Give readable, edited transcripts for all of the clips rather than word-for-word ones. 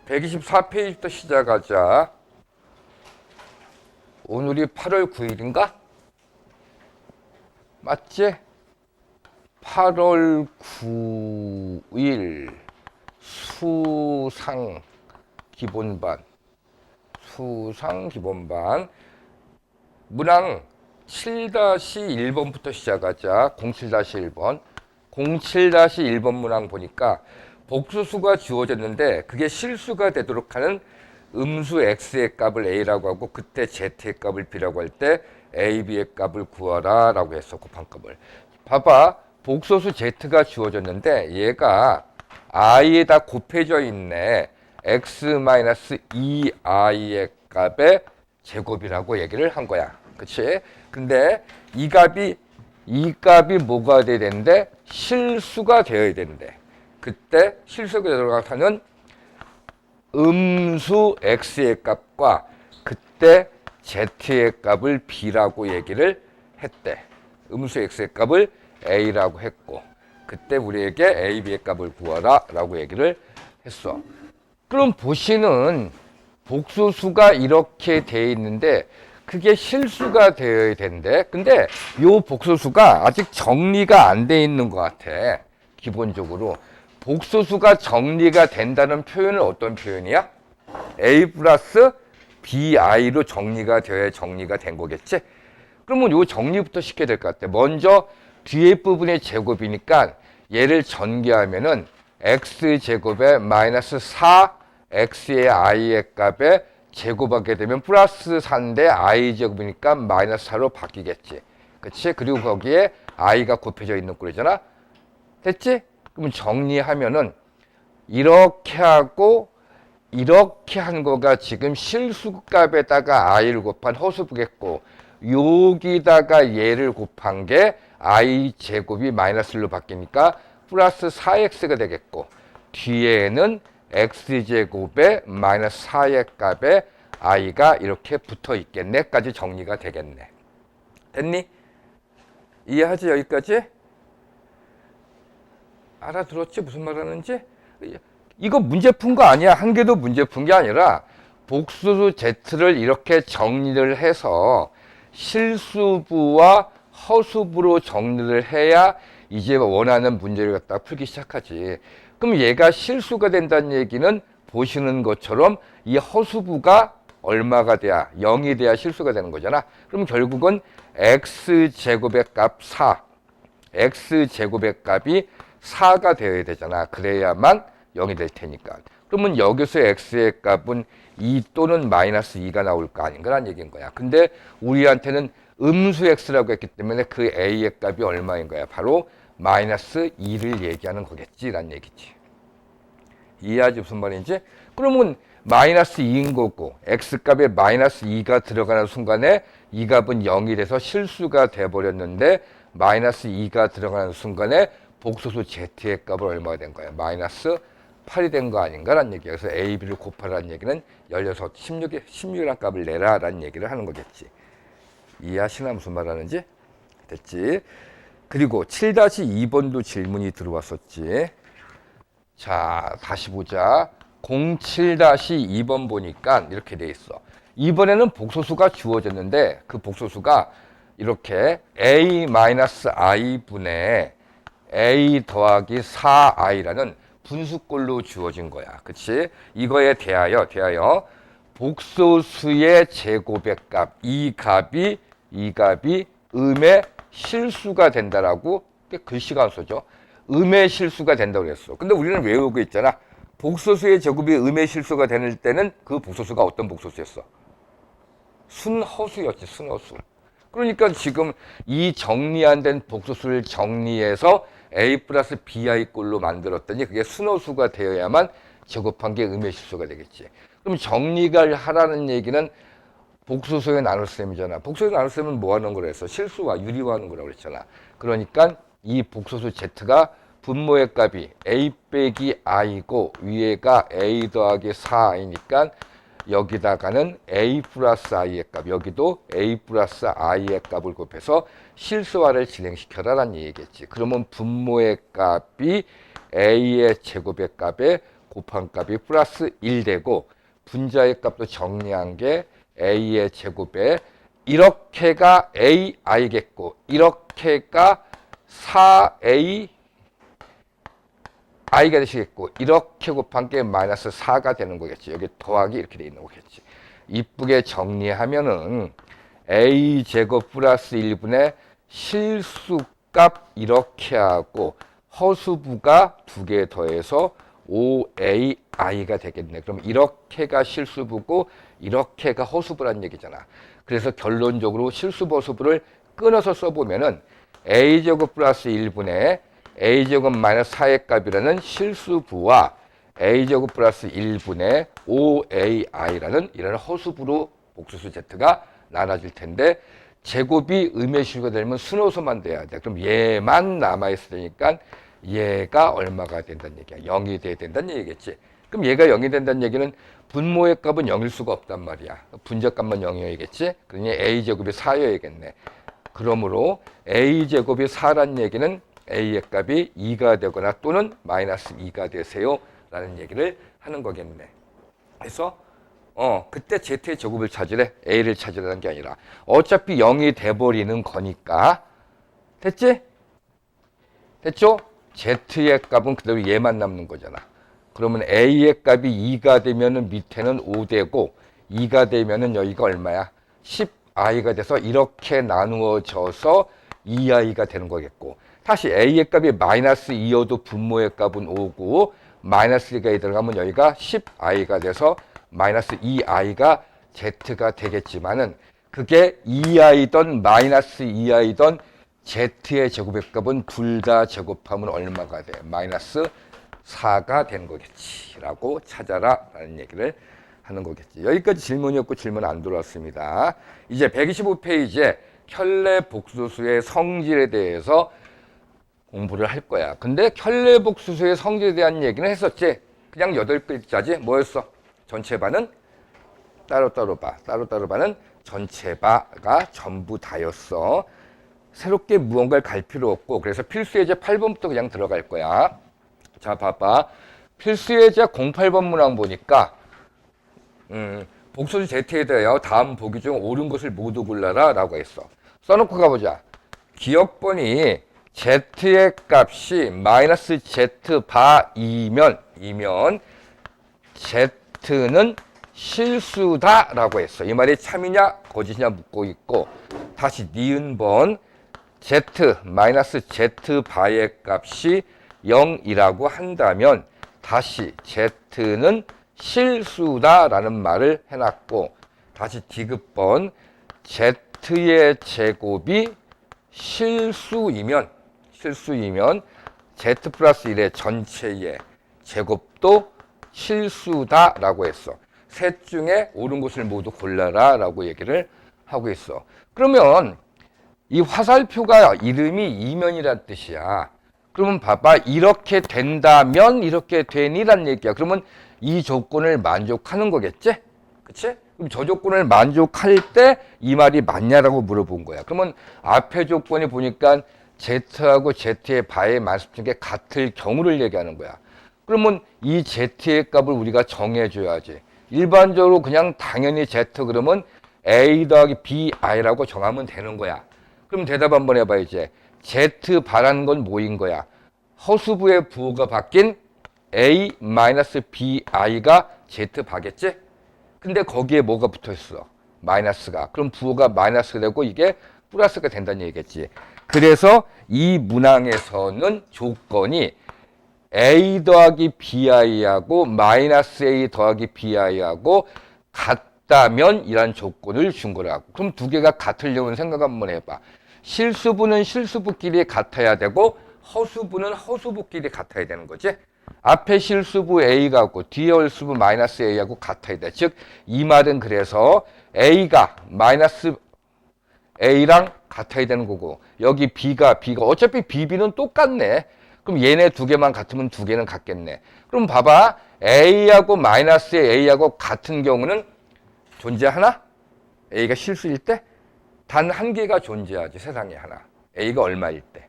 124페이지부터 시작하자. 오늘이 8월 9일인가? 맞지? 8월 9일 수상 기본반 문항 7-1번부터 시작하자. 07-1번 07-1번 문항 보니까 복수수가 주어졌는데 그게 실수가 되도록 하는 음수 x의 값을 a라고 하고 그때 z의 값을 b라고 할 때 a, b의 값을 구하라 라고 했어. 곱한 값을. 봐봐. 복소수 z가 주어졌는데 얘가 i에다 곱해져 있네. x-2i의 값의 제곱이라고 얘기를 한 거야. 그치? 근데 이 값이 뭐가 돼야 되는데 실수가 되어야 되는데 그때 실수가 들어가는 음수 x의 값과 그때 z의 값을 b라고 얘기를 했대. 음수 x의 값을 a라고 했고 그때 우리에게 a, b의 값을 구하라 라고 얘기를 했어. 그럼 보시는 복수수가 이렇게 돼 있는데 그게 실수가 되어야 된대. 근데 요 복수수가 아직 정리가 안 돼 있는 것 같아. 기본적으로 복수수가 정리가 된다는 표현은 어떤 표현이야? a 플러스 bi로 정리가 되어야 정리가 된 거겠지? 그러면 요 정리부터 시켜야 될 것 같아. 먼저 뒤에 부분의 제곱이니까 얘를 전개하면은 x제곱에 마이너스 4x의 i의 값에 제곱하게 되면 플러스 4인데 i제곱이니까 마이너스 4로 바뀌겠지. 그치? 그리고 거기에 i가 곱해져 있는 꼴이잖아. 됐지? 그럼 정리하면은 이렇게 하고 이렇게 한 거가 지금 실수값에다가 i를 곱한 허수부겠고 여기다가 얘를 곱한 게 i 제곱이 마이너스 1로 바뀌니까 플러스 4x가 되겠고 뒤에는 x제곱에 마이너스 4의 값에 i가 이렇게 붙어 있겠네까지 정리가 되겠네. 됐니? 이해하지? 여기까지? 알아들었지? 무슨 말 하는지? 이거 문제 푼 거 아니야. 한 개도 문제 푼 게 아니라 복수수 z를 이렇게 정리를 해서 실수부와 허수부로 정리를 해야 이제 원하는 문제를 갖다 풀기 시작하지. 그럼 얘가 실수가 된다는 얘기는 보시는 것처럼 이 허수부가 얼마가 돼야 0이 돼야 실수가 되는 거잖아. 그럼 결국은 x제곱의 값 4 x제곱의 값이 4가 되어야 되잖아. 그래야만 0이 될 테니까. 그러면 여기서 x의 값은 2 또는 마이너스 2가 나올 거 아닌가라는 얘기인 거야. 근데 우리한테는 음수 x라고 했기 때문에 그 a의 값이 얼마인 거야? 바로 마이너스 2를 얘기하는 거겠지라는 얘기지. 이해하지 무슨 말인지? 그러면 마이너스 2인 거고 x값에 마이너스 2가 들어가는 순간에 이 값은 0이 돼서 실수가 돼버렸는데 마이너스 2가 들어가는 순간에 복소수 z의 값은 얼마가 된 거야? 마이너스 8이 된 거 아닌가라는 얘기야. 그래서 a, b를 곱하라는 얘기는 16이라는 값을 내라라는 얘기를 하는 거겠지. 이해하시나 무슨 말 하는지? 됐지? 그리고 7-2번도 질문이 들어왔었지. 자, 다시 보자. 07-2번 보니까 이렇게 돼 있어. 이번에는 복소수가 주어졌는데 그 복소수가 이렇게 a-i 분의 a 더하기 4i라는 분수꼴로 주어진 거야. 그치? 이거에 대하여 복소수의 제곱의 값, 이 값이 음의 실수가 된다라고 글씨가 안 써져. 음의 실수가 된다고 그랬어. 근데 우리는 외우고 있잖아. 복소수의 제곱이 음의 실수가 되는 때는 그 복소수가 어떤 복소수였어? 순허수였지, 순허수. 그러니까 지금 이 정리 안 된 복소수를 정리해서 a 플러스 bi 꼴로 만들었더니 그게 순허수가 되어야만 제곱한 게 음의 실수가 되겠지. 그럼 정리가 하라는 얘기는 복소수의 나눗셈이잖아. 복소수의 나눗셈은 뭐 하는 거라 했어? 실수와 유리화하는 거라고 그랬잖아. 그러니까 이 복소수 z가 분모의 값이 a 빼기 i고 위에가 a 더하기 4i니까 여기다가는 a 플러스 i의 값, 여기도 a 플러스 i의 값을 곱해서 실수화를 진행시켜라라는 얘기겠지. 그러면 분모의 값이 a의 제곱의 값에 곱한 값이 플러스 1 되고 분자의 값도 정리한 게 a의 제곱에 이렇게가 ai겠고 이렇게가 4a i가 되시겠고 이렇게 곱한 게 마이너스 4가 되는 거겠지. 여기 더하기 이렇게 돼 있는 거겠지. 이쁘게 정리하면은 a제곱 플러스 1분의 실수값 이렇게 하고 허수부가 2개 더해서 5ai가 되겠네. 그럼 이렇게가 실수부고 이렇게가 허수부란 얘기잖아. 그래서 결론적으로 실수부 허수부를 끊어서 써보면은 a제곱 플러스 1분의 a제곱 마이너스 4의 값이라는 실수부와 a제곱 플러스 1분의 5ai라는 이런 허수부로 복수수 z가 나눠질 텐데 제곱이 의미실수가 되면 순호수만 돼야 돼. 그럼 얘만 남아있으니까 얘가 얼마가 된다는 얘기야. 0이 돼야 된다는 얘기겠지. 그럼 얘가 0이 된다는 얘기는 분모의 값은 0일 수가 없단 말이야. 분자값만 0이어야겠지. 그러니 a제곱이 4여야겠네. 그러므로 a제곱이 4란 얘기는 a의 값이 2가 되거나 또는 마이너스 2가 되세요 라는 얘기를 하는 거겠네. 그래서 그때 z의 제곱을 찾으래. a를 찾으라는 게 아니라 어차피 0이 돼버리는 거니까. 됐지? 됐죠? z의 값은 그대로 얘만 남는 거잖아. 그러면 a의 값이 2가 되면은 밑에는 5 되고 2가 되면은 여기가 얼마야? 10i가 돼서 이렇게 나누어져서 2i가 되는 거겠고 다시 a의 값이 마이너스 2여도 분모의 값은 5고 마이너스 2가 들어가면 여기가 10i가 돼서 마이너스 2i가 z가 되겠지만은 그게 2i든 마이너스 2i든 z의 제곱의 값은 둘 다 제곱하면 얼마가 돼? 마이너스 4가 되는 거겠지 라고 찾아라 라는 얘기를 하는 거겠지. 여기까지 질문이 없고 질문 안 들어왔습니다. 이제 125페이지에 켤레 복수수의 성질에 대해서 공부를 할 거야. 근데 켤레 복수수의 성질에 대한 얘기는 했었지. 그냥 8글자지. 뭐였어? 전체 바는 따로따로 봐. 따로따로 바는 전체 바가 전부 다였어. 새롭게 무언가를 갈 필요 없고 그래서 필수예제 8번부터 그냥 들어갈 거야. 자, 봐봐. 필수예제 08번 문항 보니까 복수수 Z에 대하여 다음 보기 중 옳은 것을 모두 골라라 라고 했어. 써놓고 가보자. 기억번이 Z의 값이 마이너스 Z 바이면 Z는 실수다 라고 했어. 이 말이 참이냐 거짓이냐 묻고 있고 다시 니은번 Z 마이너스 Z 바의 값이 0이라고 한다면 다시 Z는 실수다 라는 말을 해놨고 다시 디귿번 Z의 제곱이 실수이면 Z 플러스 1의 전체의 제곱도 실수다 라고 했어. 셋 중에 옳은 것을 모두 골라라 라고 얘기를 하고 있어. 그러면 이 화살표가 이름이 이면이란 뜻이야. 그러면 봐봐. 이렇게 된다면 이렇게 되니란 얘기야. 그러면 이 조건을 만족하는 거겠지? 그치? 그럼 저 조건을 만족할 때 이 말이 맞냐라고 물어본 거야. 그러면 앞에 조건이 보니까 Z하고 Z의 바의 만습 중에 같을 경우를 얘기하는 거야. 그러면 이 Z의 값을 우리가 정해줘야지. 일반적으로 그냥 당연히 Z 그러면 A 더하기 BI라고 정하면 되는 거야. 그럼 대답 한번 해봐 이제. Z 바라는 건 뭐인 거야? 허수부의 부호가 바뀐 A-BI가 Z 바겠지? 근데 거기에 뭐가 붙어 있어? 마이너스가. 그럼 부호가 마이너스가 되고 이게 플러스가 된다는 얘기겠지. 그래서 이 문항에서는 조건이 A 더하기 BI하고 마이너스 A 더하기 BI하고 같다면 이란 조건을 준 거라고. 그럼 두 개가 같으려면 생각 한번 해봐. 실수부는 실수부끼리 같아야 되고 허수부는 허수부끼리 같아야 되는 거지. 앞에 실수부 A가 있고 뒤에 실수부 마이너스 A하고 같아야 돼. 즉 이 말은 그래서 A가 마이너스 A랑 같아야 되는 거고 여기 B가 어차피 BB는 똑같네. 그럼 얘네 두 개만 같으면 두 개는 같겠네. 그럼 봐봐. A하고 마이너스 A하고 같은 경우는 존재하나? A가 실수일 때? 단 한 개가 존재하지 세상에 하나. A가 얼마일 때?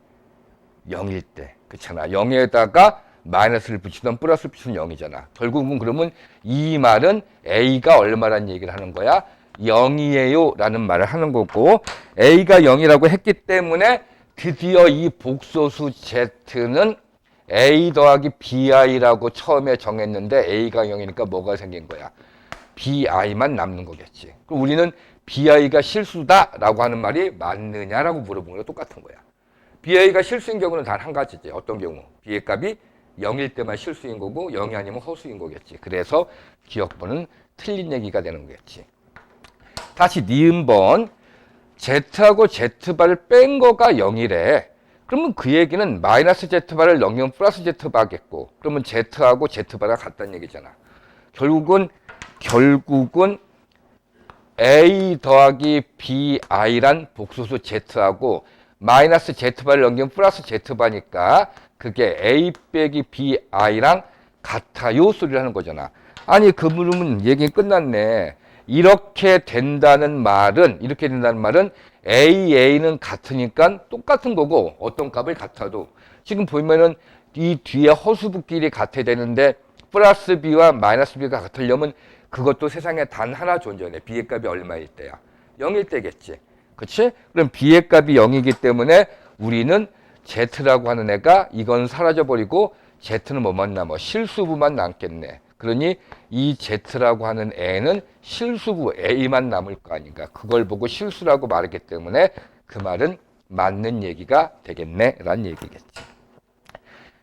0일 때. 그렇잖아. 0에다가 마이너스를 붙이든 플러스를 붙이든 0이잖아. 결국은 그러면 이 말은 A가 얼마란 얘기를 하는 거야? 0이에요 라는 말을 하는 거고, A가 0이라고 했기 때문에 드디어 이 복소수 Z는 A 더하기 BI라고 처음에 정했는데 A가 0이니까 뭐가 생긴 거야? BI만 남는 거겠지. 그럼 우리는 BI가 실수다라고 하는 말이 맞느냐라고 물어보는 거랑 똑같은 거야. BI가 실수인 경우는 단 한 가지지. 어떤 경우? B의 값이 0일 때만 실수인 거고 0이 아니면 허수인 거겠지. 그래서 기억번은 틀린 얘기가 되는 거겠지. 다시 니은번 Z하고 Z바를 뺀 거가 0이래. 그러면 그 얘기는 마이너스 Z바를 넘기면 플러스 Z바겠고, 그러면 Z하고 Z바가 같다는 얘기잖아. 결국은 A 더하기 BI란 복소수 Z하고 마이너스 Z바를 넘기면 플러스 Z바니까 그게 A 빼기 BI랑 같아요 소리를 하는 거잖아. 아니 그러면 얘기 끝났네. 이렇게 된다는 말은 A는 같으니까 똑같은 거고, 어떤 값을 같아도 지금 보면은 이 뒤에 허수부끼리 같아야 되는데 플러스 B와 마이너스 B가 같으려면 그것도 세상에 단 하나 존재해. B의 값이 얼마일 때야? 0일 때겠지. 그치? 그럼 B의 값이 0이기 때문에 우리는 Z라고 하는 애가 이건 사라져버리고 Z는 뭐만 남아? 실수부만 남겠네. 그러니 이 Z라고 하는 애는 실수부 A만 남을 거 아닌가. 그걸 보고 실수라고 말했기 때문에 그 말은 맞는 얘기가 되겠네 라는 얘기겠지.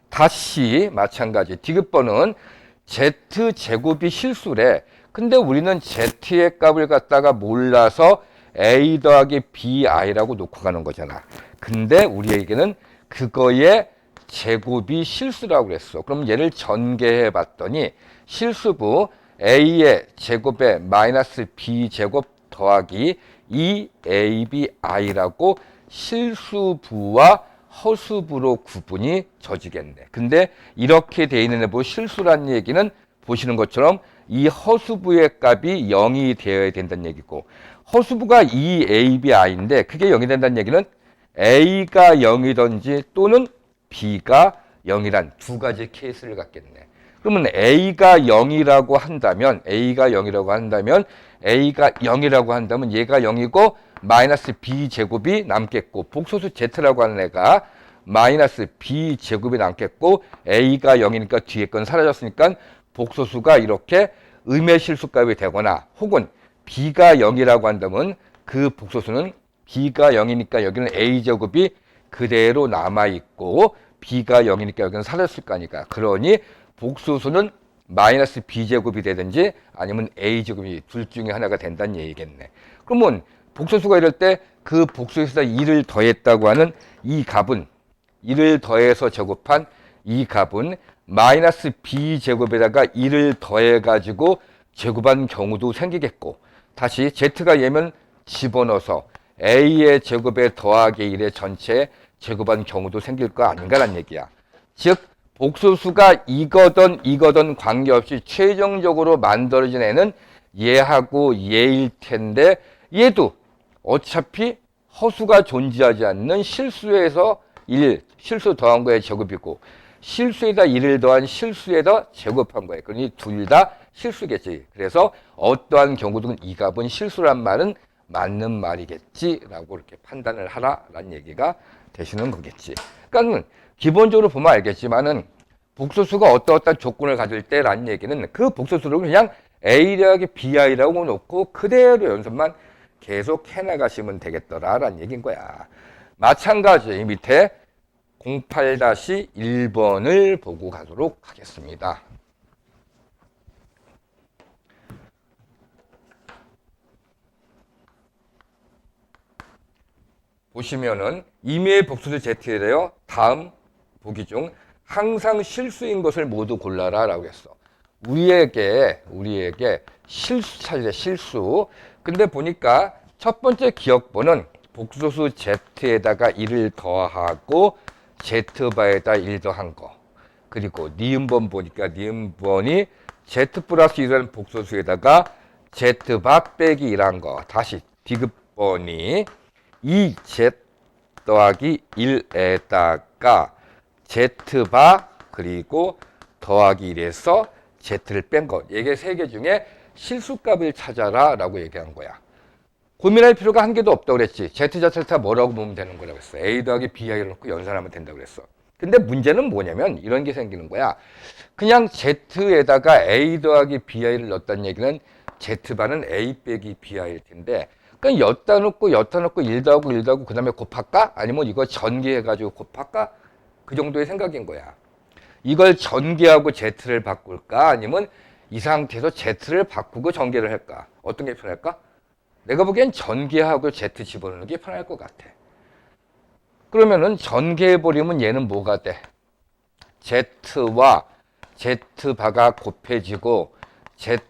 다시 마찬가지 디귿번은 Z제곱이 실수래. 근데 우리는 Z의 값을 갖다가 몰라서 A 더하기 BI라고 놓고 가는 거잖아. 근데 우리에게는 그거의 제곱이 실수라고 그랬어. 그럼 얘를 전개해 봤더니 실수부 A의 제곱에 마이너스 B제곱 더하기 2ABI라고 실수부와 허수부로 구분이 져지겠네. 근데 이렇게 돼 있는 애보 실수란 얘기는 보시는 것처럼 이 허수부의 값이 0이 되어야 된다는 얘기고, 허수부가 2ABI인데 그게 0이 된다는 얘기는 A가 0이든지 또는 B가 0이란 두 가지 케이스를 갖겠네. 그러면 A가 0이라고 한다면 A가 0이라고 한다면 얘가 0이고 마이너스 B제곱이 남겠고, 복소수 Z라고 하는 애가 마이너스 B제곱이 남겠고, A가 0이니까 뒤에 건 사라졌으니까 복소수가 이렇게 음의실수값이 되거나, 혹은 B가 0이라고 한다면 그 복소수는 B가 0이니까 여기는 A제곱이 그대로 남아있고 B가 0이니까 여기는 사라졌을 거 아니까. 그러니 복소수는 마이너스 B제곱이 되든지 아니면 A제곱이 둘 중에 하나가 된다는 얘기겠네. 그러면 복소수가 이럴 때 그 복소에서 2를 더했다고 하는 이 값은, 2를 더해서 제곱한 이 값은 마이너스 B제곱에다가 2를 더해가지고 제곱한 경우도 생기겠고, 다시 Z가 얘면 집어넣어서 A의 제곱에 더하기 1의 전체에 제곱한 경우도 생길 거 아닌가라는 얘기야. 즉 복소수가 이거든 관계없이 최종적으로 만들어진 애는 얘하고 얘일 텐데, 얘도 어차피 허수가 존재하지 않는 실수에서 실수 더한 거에 제곱이고, 실수에다 1을 더한 실수에다 제곱한 거예요. 그러니 둘 다 실수겠지. 그래서 어떠한 경우든 이 값은 실수란 말은 맞는 말이겠지라고 이렇게 판단을 하라라는 얘기가 되시는 거겠지. 그러니까 기본적으로 보면 알겠지만은 복소수가 어떠한 조건을 가질 때라는 얘기는 그 복소수를 그냥 A 더하기 BI라고 놓고 그대로 연습만 계속 해나가시면 되겠더라라는 얘기인 거야. 마찬가지 밑에 08-1번을 보고 가도록 하겠습니다. 보시면은 임의의 복수수 Z에 대하여 다음 보기 중 항상 실수인 것을 모두 골라라 라고 했어. 우리에게 실수 찾으래, 실수. 근데 보니까 첫 번째 기억번은 복소수 Z에다가 1을 더하고 Z바에다 1 더한 거. 그리고 니은번 보니까 니은번이 Z 플러스 1이라는 복소수에다가 Z바 빼기 1한 거. 다시 디귿번이 2Z 더하기 1에다가 Z바 그리고 더하기 1에서 z를 뺀 것. 이게 세 개 중에 실수값을 찾아라 라고 얘기한 거야. 고민할 필요가 한 개도 없다고 그랬지. z 자체를 다 뭐라고 보면 되는 거라고 했어. a 더하기 bi를 놓고 연산하면 된다고 그랬어. 근데 문제는 뭐냐면 이런 게 생기는 거야. 그냥 z에다가 a 더하기 bi를 넣었다는 얘기는 z반은 a 빼기 bi일 텐데 그냥 엿다 놓고 1 더하고 1 더하고 그 다음에 곱할까? 아니면 이거 전개해가지고 곱할까? 그 정도의 생각인 거야. 이걸 전개하고 z를 바꿀까? 아니면 이 상태에서 z를 바꾸고 전개를 할까? 어떤 게 편할까? 내가 보기엔 전개하고 z 집어넣는 게 편할 것 같아. 그러면은 전개해버리면 얘는 뭐가 돼? z와 z바가 곱해지고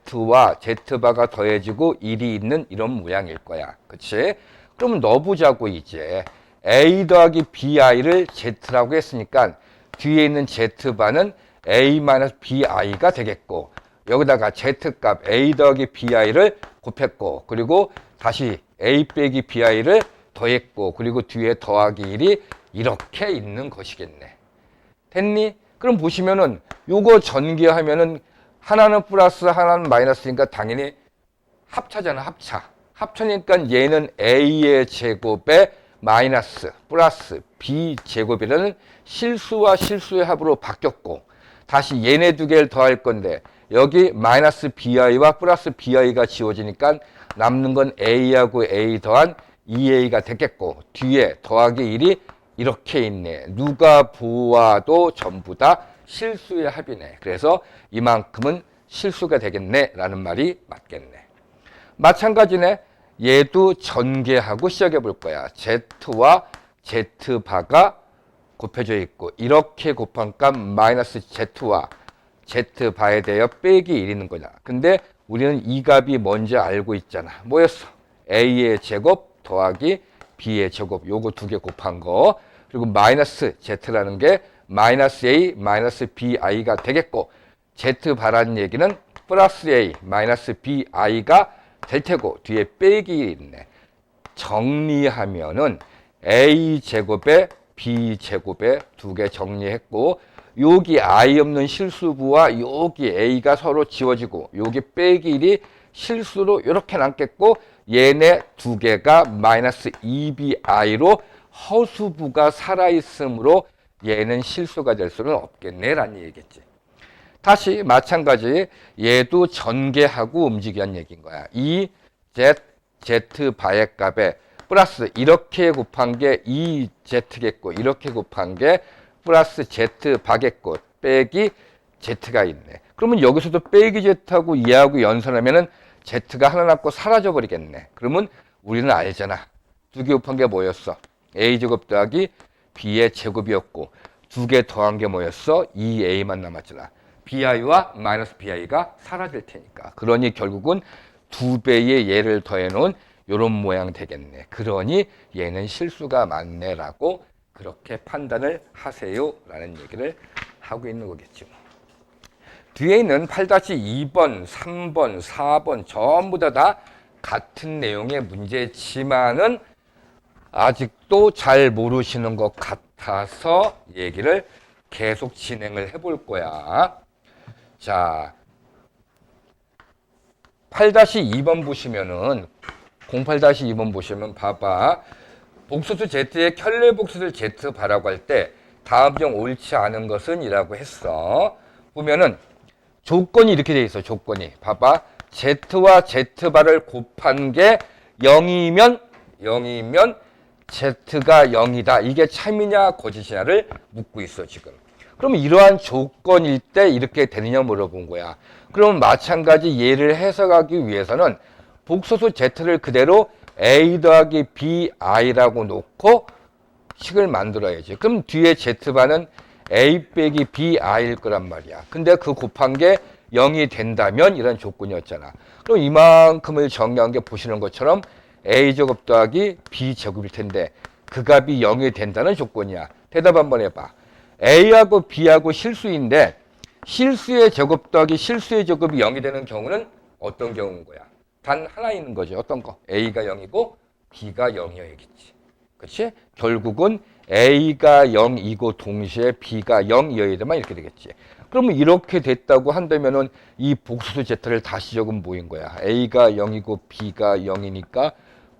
z와 z바가 더해지고 1이 있는 이런 모양일 거야. 그치? 그럼 넣어보자고 이제. a 더하기 bi를 z라고 했으니까 뒤에 있는 z바는 a-bi가 되겠고 여기다가 z값 a 더하기 bi를 곱했고 그리고 다시 a 빼기 bi를 더했고 그리고 뒤에 더하기 1이 이렇게 있는 것이겠네. 됐니? 그럼 보시면은 요거 전개하면은 하나는 플러스 하나는 마이너스니까 당연히 합차잖아. 합차니까 얘는 a의 제곱에 마이너스 플러스 b 제곱이라는 실수와 실수의 합으로 바뀌었고 다시 얘네 두 개를 더할 건데 여기 마이너스 bi와 플러스 bi가 지워지니까 남는 건 a하고 a 더한 2a가 됐겠고 뒤에 더하기 1이 이렇게 있네. 누가 보아도 전부 다 실수의 합이네. 그래서 이만큼은 실수가 되겠네 라는 말이 맞겠네. 마찬가지네. 얘도 전개하고 시작해 볼 거야. z와 z바가 곱해져 있고 이렇게 곱한 값 마이너스 z와 z바에 대하여 빼기 1이 있는 거냐. 근데 우리는 이 값이 뭔지 알고 있잖아. 뭐였어? a의 제곱 더하기 b의 제곱 요거 두 개 곱한 거 그리고 마이너스 z라는 게 마이너스 a 마이너스 bi가 되겠고 z바라는 얘기는 플러스 a 마이너스 bi가 될 테고 뒤에 빼기 있네. 정리하면은 a 제곱에 b 제곱에 두 개 정리했고 여기 i 없는 실수부와 여기 a가 서로 지워지고 여기 빼기 1이 실수로 이렇게 남겠고 얘네 두 개가 마이너스 2bi로 허수부가 살아있으므로 얘는 실수가 될 수는 없겠네 라는 얘기겠지. 다시 마찬가지 얘도 전개하고 움직이는 얘기인 거야. 이 z바의 값에 플러스 이렇게 곱한 게 2z겠고 이렇게 곱한 게 플러스 z바겠고 빼기 z가 있네. 그러면 여기서도 빼기 z하고 얘하고 연산하면은 z가 하나 남고 사라져 버리겠네. 그러면 우리는 알잖아. 두 개 곱한 게 뭐였어? a제곱 더하기 b의 제곱이었고 두 개 더한 게 뭐였어? 2a만 남았잖아. bi와 마이너스 bi가 사라질 테니까. 그러니 결국은 두 배의 얘를 더해 놓은 이런 모양 되겠네. 그러니 얘는 실수가 많네라고 그렇게 판단을 하세요라는 얘기를 하고 있는 거겠죠. 뒤에 있는 8-2번, 3번, 4번 전부 다 같은 내용의 문제지만은 아직도 잘 모르시는 것 같아서 얘기를 계속 진행을 해볼 거야. 자, 8-2번 보시면은 08-2번 보시면 봐봐. 복수수 z의 켤레 복수를 z바라고 할 때 다음 중 옳지 않은 것은 이라고 했어. 보면은 조건이 이렇게 돼 있어. 조건이. 봐봐. z와 z바를 곱한 게 0이면 z가 0이다. 이게 참이냐 거짓이냐를 묻고 있어 지금. 그럼 이러한 조건일 때 이렇게 되느냐 물어본 거야. 그럼 마찬가지 예를 해석하기 위해서는 복소수 z를 그대로 a 더하기 bi라고 놓고 식을 만들어야지. 그럼 뒤에 z바는 a 빼기 bi일 거란 말이야. 근데 그 곱한 게 0이 된다면 이런 조건이었잖아. 그럼 이만큼을 정리한 게 보시는 것처럼 a제곱 더하기 b제곱일 텐데 그 값이 0이 된다는 조건이야. 대답 한번 해봐. a하고 b하고 실수인데 실수의 제곱 더하기 실수의 제곱이 0이 되는 경우는 어떤 경우인 거야? 단 하나 있는 거죠. 어떤 거? a가 0이고 b가 0이어야겠지. 그렇지? 결국은 A가 0이고 동시에 B가 0이어야 되면 이렇게 되겠지. 그러면 이렇게 됐다고 한다면은 이 복소수 Z를 다시 적으면 뭐인 거야? A가 0이고 B가 0이니까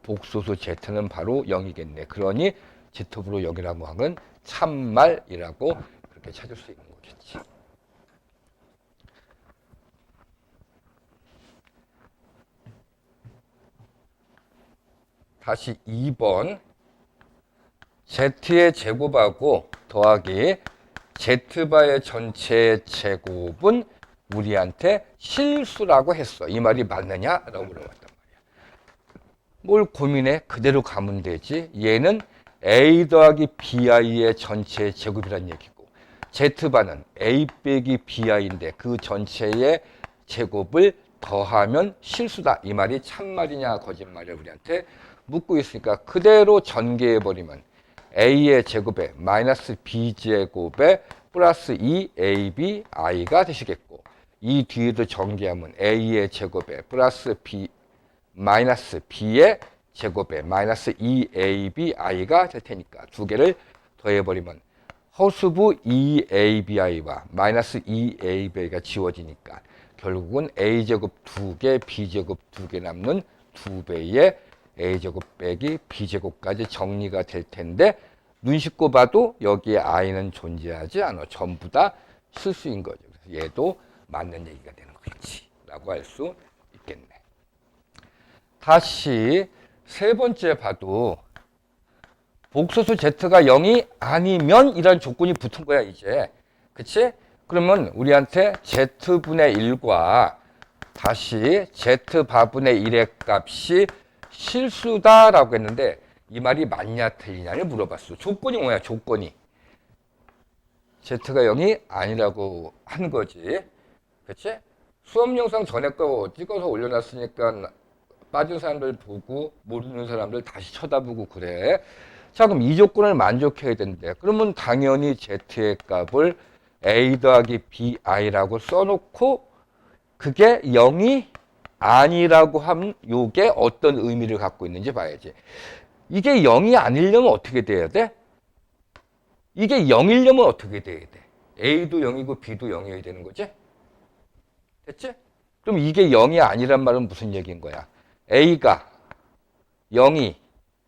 복소수 Z는 바로 0이겠네. 그러니 Z부로 0이라고 하면 참말이라고 그렇게 찾을 수 있는 거겠지. 다시 2번. Z의 제곱하고 더하기 Z바의 전체 제곱은 우리한테 실수라고 했어. 이 말이 맞느냐라고 물어봤단 말이야. 뭘 고민해? 그대로 가면 되지. 얘는 A 더하기 BI의 전체 제곱이란 얘기고 Z바는 A 빼기 BI인데 그 전체의 제곱을 더하면 실수다. 이 말이 참말이냐 거짓말이냐 우리한테 묻고 있으니까 그대로 전개해버리면 A의 제곱에 마이너스 B제곱에 플러스 2AB I가 되시겠고 이 뒤에도 전개하면 A의 제곱에 플러스 B 마이너스 B의 제곱에 마이너스 2AB I가 될 테니까 두 개를 더해버리면 허수부 2ABI와 마이너스 2ABI가 지워지니까 결국은 A제곱 2개, B제곱 2개 남는 2배의 A제곱 빼기 B제곱까지 정리가 될 텐데 눈 씻고 봐도 여기에 I는 존재하지 않아. 전부 다 실수인 거죠. 그래서 얘도 맞는 얘기가 되는 거겠지 라고 할 수 있겠네. 다시 세 번째 봐도 복소수 Z가 0이 아니면 이런 조건이 붙은 거야 이제. 그치? 그러면 우리한테 Z분의 1과 다시 Z바분의 1의 값이 실수다라고 했는데 이 말이 맞냐 틀리냐를 물어봤어. 조건이 뭐야? 조건이. Z가 0이 아니라고 한 거지. 그치? 수업 영상 전에 거 찍어서 올려놨으니까 빠진 사람들 보고 모르는 사람들 다시 쳐다보고 그래. 자, 그럼 이 조건을 만족해야 되는데 그러면 당연히 Z의 값을 A 더하기 BI라고 써놓고 그게 0이 아니라고 하면 이게 어떤 의미를 갖고 있는지 봐야지. 이게 0이 아니려면 어떻게 돼야 돼? 이게 0이려면 어떻게 돼야 돼? A도 0이고 B도 0이어야 되는 거지? 됐지? 그럼 이게 0이 아니란 말은 무슨 얘기인 거야? A가 0이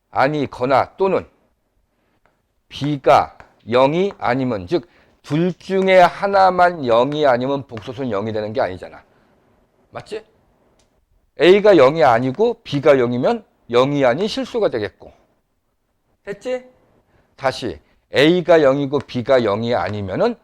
아니거나 또는 B가 0이 아니면 즉 둘 중에 하나만 0이 아니면 복소수는 0이 되는 게 아니잖아. 맞지? A가 0이 아니고 B가 0이면 0이 아닌 실수가 되겠고. 됐지? 다시 A가 0이고 B가 0이 아니면은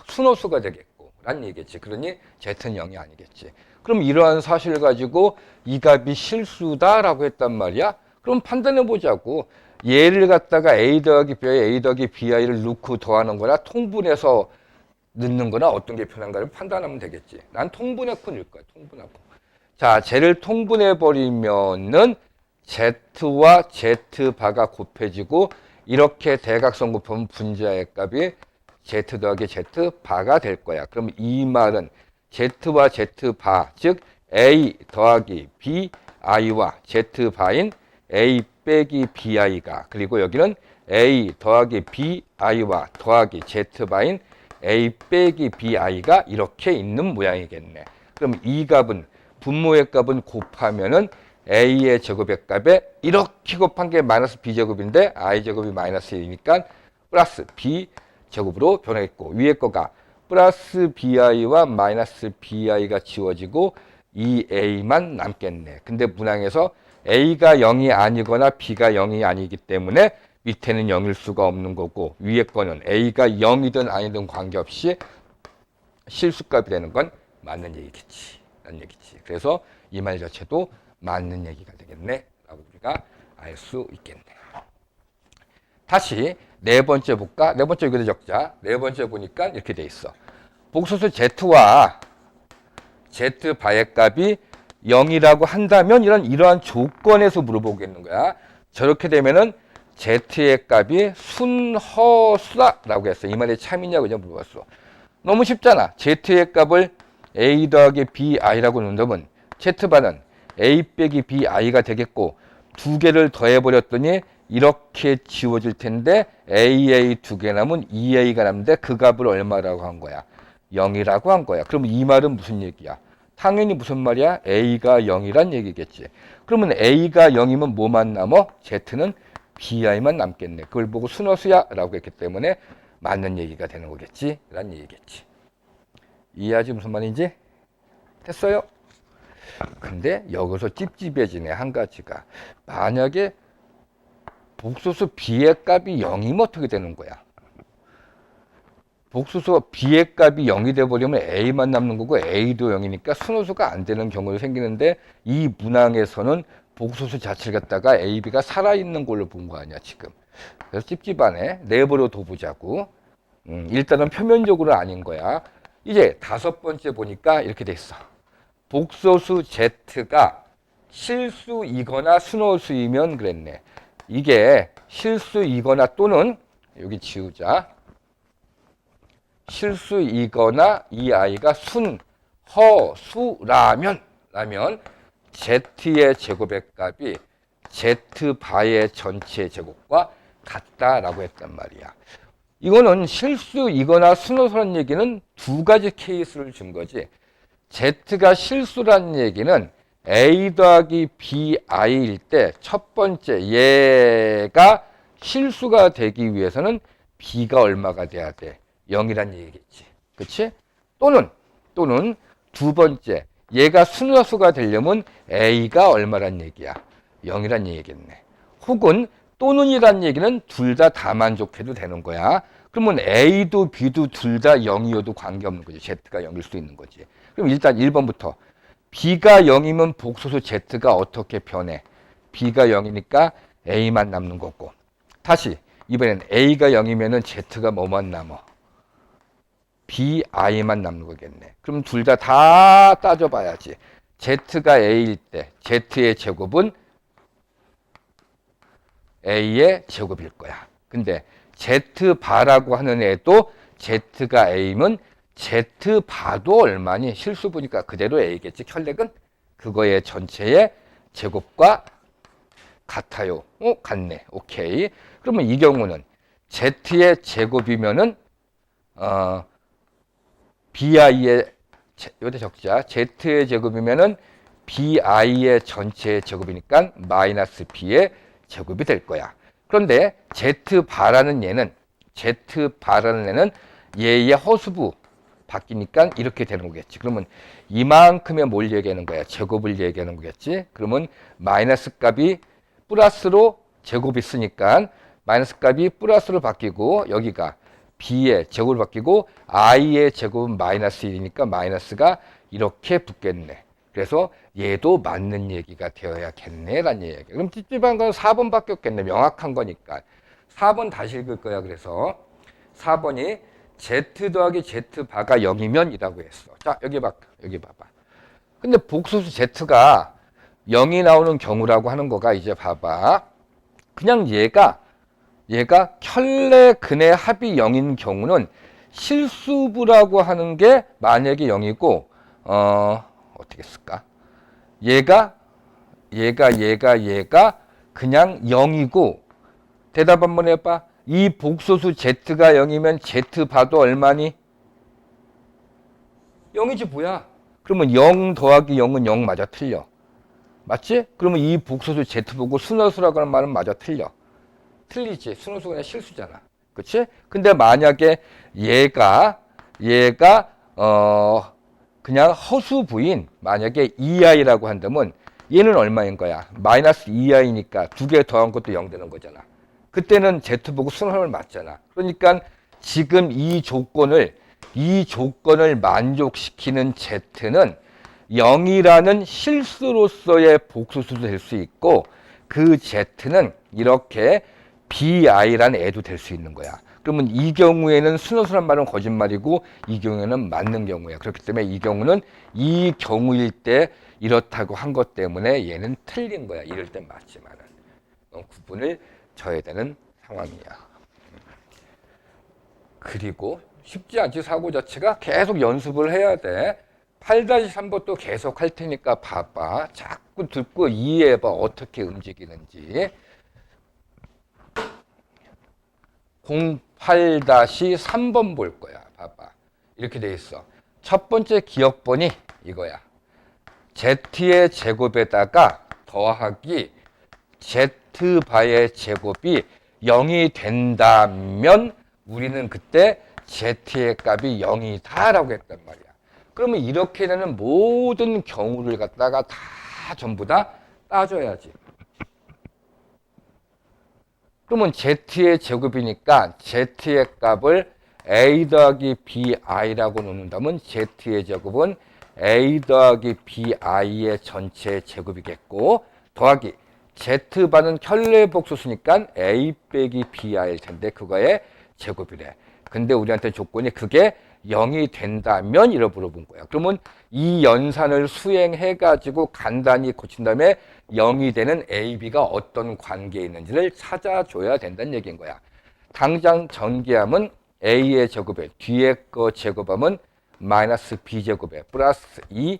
순호수가 되겠고 라는 얘기겠지. 그러니 Z는 0이 아니겠지. 그럼 이러한 사실을 가지고 이 값이 실수다라고 했단 말이야. 그럼 판단해 보자고. 얘를 갖다가 A 더하기 BI, A 더하기 BI를 넣고 더하는 거나 통분해서 넣는 거나 어떤 게 편한가를 판단하면 되겠지. 난 통분해코 넣을 거야. 통분해코. 자, 쟤를 통분해 버리면은 Z와 Z바가 곱해지고 이렇게 대각선 곱하면 분자의 값이 Z 더하기 Z바가 될 거야. 그럼 이 말은 Z와 Z바, 즉 A 더하기 BI와 Z바인 A 빼기 BI가 그리고 여기는 A 더하기 BI와 더하기 Z바인 A 빼기 BI가 이렇게 있는 모양이겠네. 그럼 이 값은 분모의 값은 곱하면은 A의 제곱의 값에 이렇게 곱한 게 마이너스 B제곱인데 I제곱이 마이너스 1이니까 플러스 B제곱으로 변하겠고 위에 거가 플러스 BI와 마이너스 BI가 지워지고 2A만 남겠네. 근데 문항에서 A가 0이 아니거나 B가 0이 아니기 때문에 밑에는 0일 수가 없는 거고 위에 거는 A가 0이든 아니든 관계없이 실수값이 되는 건 맞는 얘기겠지. 라는 얘기지. 그래서 이 말 자체도 맞는 얘기가 되겠네. 라고 우리가 알 수 있겠네. 다시 네 번째 볼까? 네 번째 여기다 적자. 네 번째 보니까 이렇게 돼 있어. 복소수 Z와 Z바의 값이 0이라고 한다면 이러한 조건에서 물어보겠는 거야. 저렇게 되면은 Z의 값이 순허수다라고 했어. 이 말이 참이냐 그냥 물어봤어. 너무 쉽잖아. Z의 값을 A 더하기 BI라고 놓으면 Z바는 A 빼기 BI가 되겠고 두 개를 더해버렸더니 이렇게 지워질 텐데 AA 두 개 남은 2A가 남는데 그 값을 얼마라고 한 거야? 0이라고 한 거야. 그럼 이 말은 무슨 얘기야? 당연히 무슨 말이야? A가 0이란 얘기겠지. 그러면 A가 0이면 뭐만 남어? Z는 BI만 남겠네. 그걸 보고 순허수야 라고 했기 때문에 맞는 얘기가 되는 거겠지? 라는 얘기겠지. 이해하지 무슨 말인지? 됐어요? 근데 여기서 찝찝해지네 한 가지가. 만약에 복소수 B의 값이 0이면 어떻게 되는 거야? 복소수 B의 값이 0이 돼버리면 A만 남는 거고 A도 0이니까 순호수가 안 되는 경우가 생기는데 이 문항에서는 복소수 자체를 갖다가 A, B가 살아있는 걸로 본 거 아니야 지금. 그래서 찝찝하네. 내버려 둬보자고. 일단은 표면적으로 아닌 거야. 이제 다섯 번째 보니까 이렇게 돼 있어. 복소수 Z가 실수이거나 순호수이면 그랬네. 이게 실수이거나 또는 여기 지우자. 실수이거나 이 아이가 순허수라면 Z의 제곱의 값이 Z바의 전체 제곱과 같다라고 했단 말이야. 이거는 실수이거나 순허수라는 얘기는 두 가지 케이스를 준 거지. Z가 실수라는 얘기는 A 더하기 BI일 때 첫 번째 얘가 실수가 되기 위해서는 B가 얼마가 돼야 돼? 0이란 얘기겠지. 그치? 또는 두 번째 얘가 순서수가 되려면 A가 얼마란 얘기야? 0이란 얘기겠네. 혹은 또는이란 얘기는 둘 다 만족해도 되는 거야. 그러면 A도 B도 둘 다 0이어도 관계없는 거지. Z가 0일 수도 있는 거지. 그럼 일단 1번부터 B가 0이면 복소수 Z가 어떻게 변해? B가 0이니까 A만 남는 거고. 다시 이번엔 A가 0이면은 Z가 뭐만 남아? BI만 남는 거겠네. 그럼 둘 다 따져봐야지. Z가 A일 때 Z의 제곱은 A의 제곱일 거야. 근데 Z바라고 하는 애도 Z가 A면 Z바도 얼마니? 실수 보니까 그대로 A겠지. 혈렉은 그거의 전체의 제곱과 같아요. 같네. 오케이. 그러면 이 경우는 Z의 제곱이면은 BI의 여기다 적자. Z의 제곱이면은 BI의 전체의 제곱이니까 마이너스 B의 제곱이 될 거야. 그런데 Z바라는 얘는 얘의 허수부 바뀌니까 이렇게 되는 거겠지. 그러면 이만큼의 뭘 얘기하는 거야? 제곱을 얘기하는 거겠지. 그러면 마이너스 값이 플러스로 제곱이 있으니까 마이너스 값이 플러스로 바뀌고 여기가 B의 제곱으로 바뀌고 I의 제곱은 마이너스 1이니까 마이너스가 이렇게 붙겠네. 그래서 얘도 맞는 얘기가 되어야겠네 라는 얘기. 그럼 찝찝한 건 4번밖에 없겠네. 명확한 거니까. 4번 다시 읽을 거야. 그래서 4번이 Z 더하기 Z바가 0이면 이라고 했어. 자, 여기 봐봐. 근데 복소수 Z가 0이 나오는 경우라고 하는 거가 이제 봐봐. 그냥 얘가 켤레 근의 합이 0인 경우는 실수부라고 하는 게 만약에 0이고 어떻게 쓸까? 얘가 그냥 0이고 대답 한번 해봐. 이 복소수 Z가 0이면 Z바도 얼마니? 0이지 뭐야? 그러면 0 더하기 0은 0 맞아 틀려. 맞지? 그러면 이 복소수 Z 보고 순허수라고 하는 말은 맞아 틀려. 틀리지. 순호수가 그냥 실수잖아. 그치? 근데 만약에 얘가 그냥 허수부인 만약에 2i라고 한다면 얘는 얼마인 거야? 마이너스 2i니까 두 개 더한 것도 0 되는 거잖아. 그때는 Z 보고 순호를 맞잖아. 그러니까 지금 이 조건을 만족시키는 Z는 0이라는 실수로서의 복소수도 될 수 있고 그 Z는 이렇게 BI라는 애도 될 수 있는 거야. 그러면 이 경우에는 순호수란 말은 거짓말이고 이 경우에는 맞는 경우야. 그렇기 때문에 이 경우는 이 경우일 때 이렇다고 한 것 때문에 얘는 틀린 거야. 이럴 땐 맞지만은 구분을 져야 되는 상황이야. 그리고 쉽지 않지. 사고 자체가 계속 연습을 해야 돼. 8-3번도 계속 할 테니까 봐봐. 자꾸 듣고 이해해봐. 어떻게 움직이는지. 08-3번 볼 거야. 봐봐. 이렇게 돼 있어. 첫 번째 기억번이 이거야. z의 제곱에다가 더하기 z바의 제곱이 0이 된다면 우리는 그때 z의 값이 0이다 라고 했단 말이야. 그러면 이렇게 되는 모든 경우를 갖다가 다 전부 다 따져야지. 그러면 z의 제곱이니까 z의 값을 a 더하기 bi라고 놓는다면 z의 제곱은 a 더하기 bi의 전체 제곱이겠고 더하기 z바는 켤레 복수수니까 a 빼기 bi일 텐데 그거의 제곱이래. 근데 우리한테 조건이 그게 0이 된다면 이렇게 물어본 거야. 그러면 이 연산을 수행해가지고 간단히 고친 다음에 0이 되는 A, B가 어떤 관계에 있는지를 찾아줘야 된다는 얘기인 거야. 당장 전개하면 A의 제곱에 뒤에 거 제곱하면 마이너스 B제곱에 플러스 2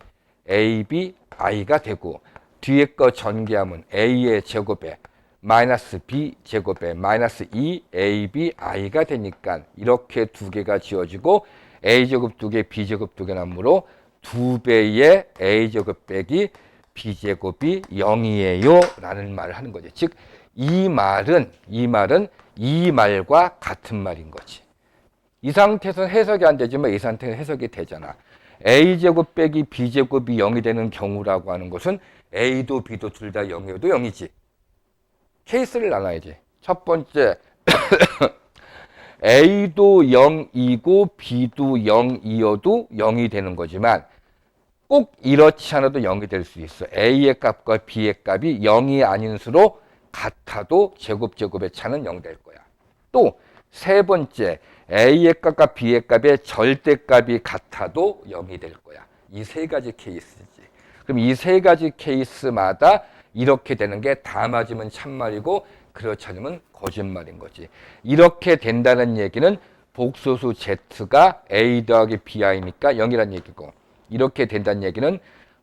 AB, I가 되고 뒤에 거 전개하면 A의 제곱에 마이너스 B제곱에 마이너스 2 AB, I가 되니까 이렇게 두 개가 지워지고 A제곱 2개, B제곱 2개 나므로 2배의 A제곱 빼기 B제곱이 0이에요 라는 말을 하는 거지. 즉 이 말은 이 말과 같은 말인 거지. 이 상태에서는 해석이 안 되지만 이 상태에서 해석이 되잖아. A제곱 빼기 B제곱이 0이 되는 경우라고 하는 것은 A도 B도 둘 다 0이어도 0이지. 케이스를 나눠야지. 첫 번째 A도 0이고 B도 0이어도 0이 되는 거지만 꼭 이렇지 않아도 0이 될 수 있어. A의 값과 B의 값이 0이 아닌 수로 같아도 제곱의 차는 0 될 거야. 또 세 번째 A의 값과 B의 값의 절대값이 같아도 0이 될 거야. 이 세 가지 케이스지. 그럼 이 세 가지 케이스마다 이렇게 되는 게 다 맞으면 참말이고 그렇지 않으면 거짓말인 거지. 이렇게 된다는 얘기는 복소수 z가 a 더하기 bi니까 0이라는 얘기고 이렇게 된다는 얘기는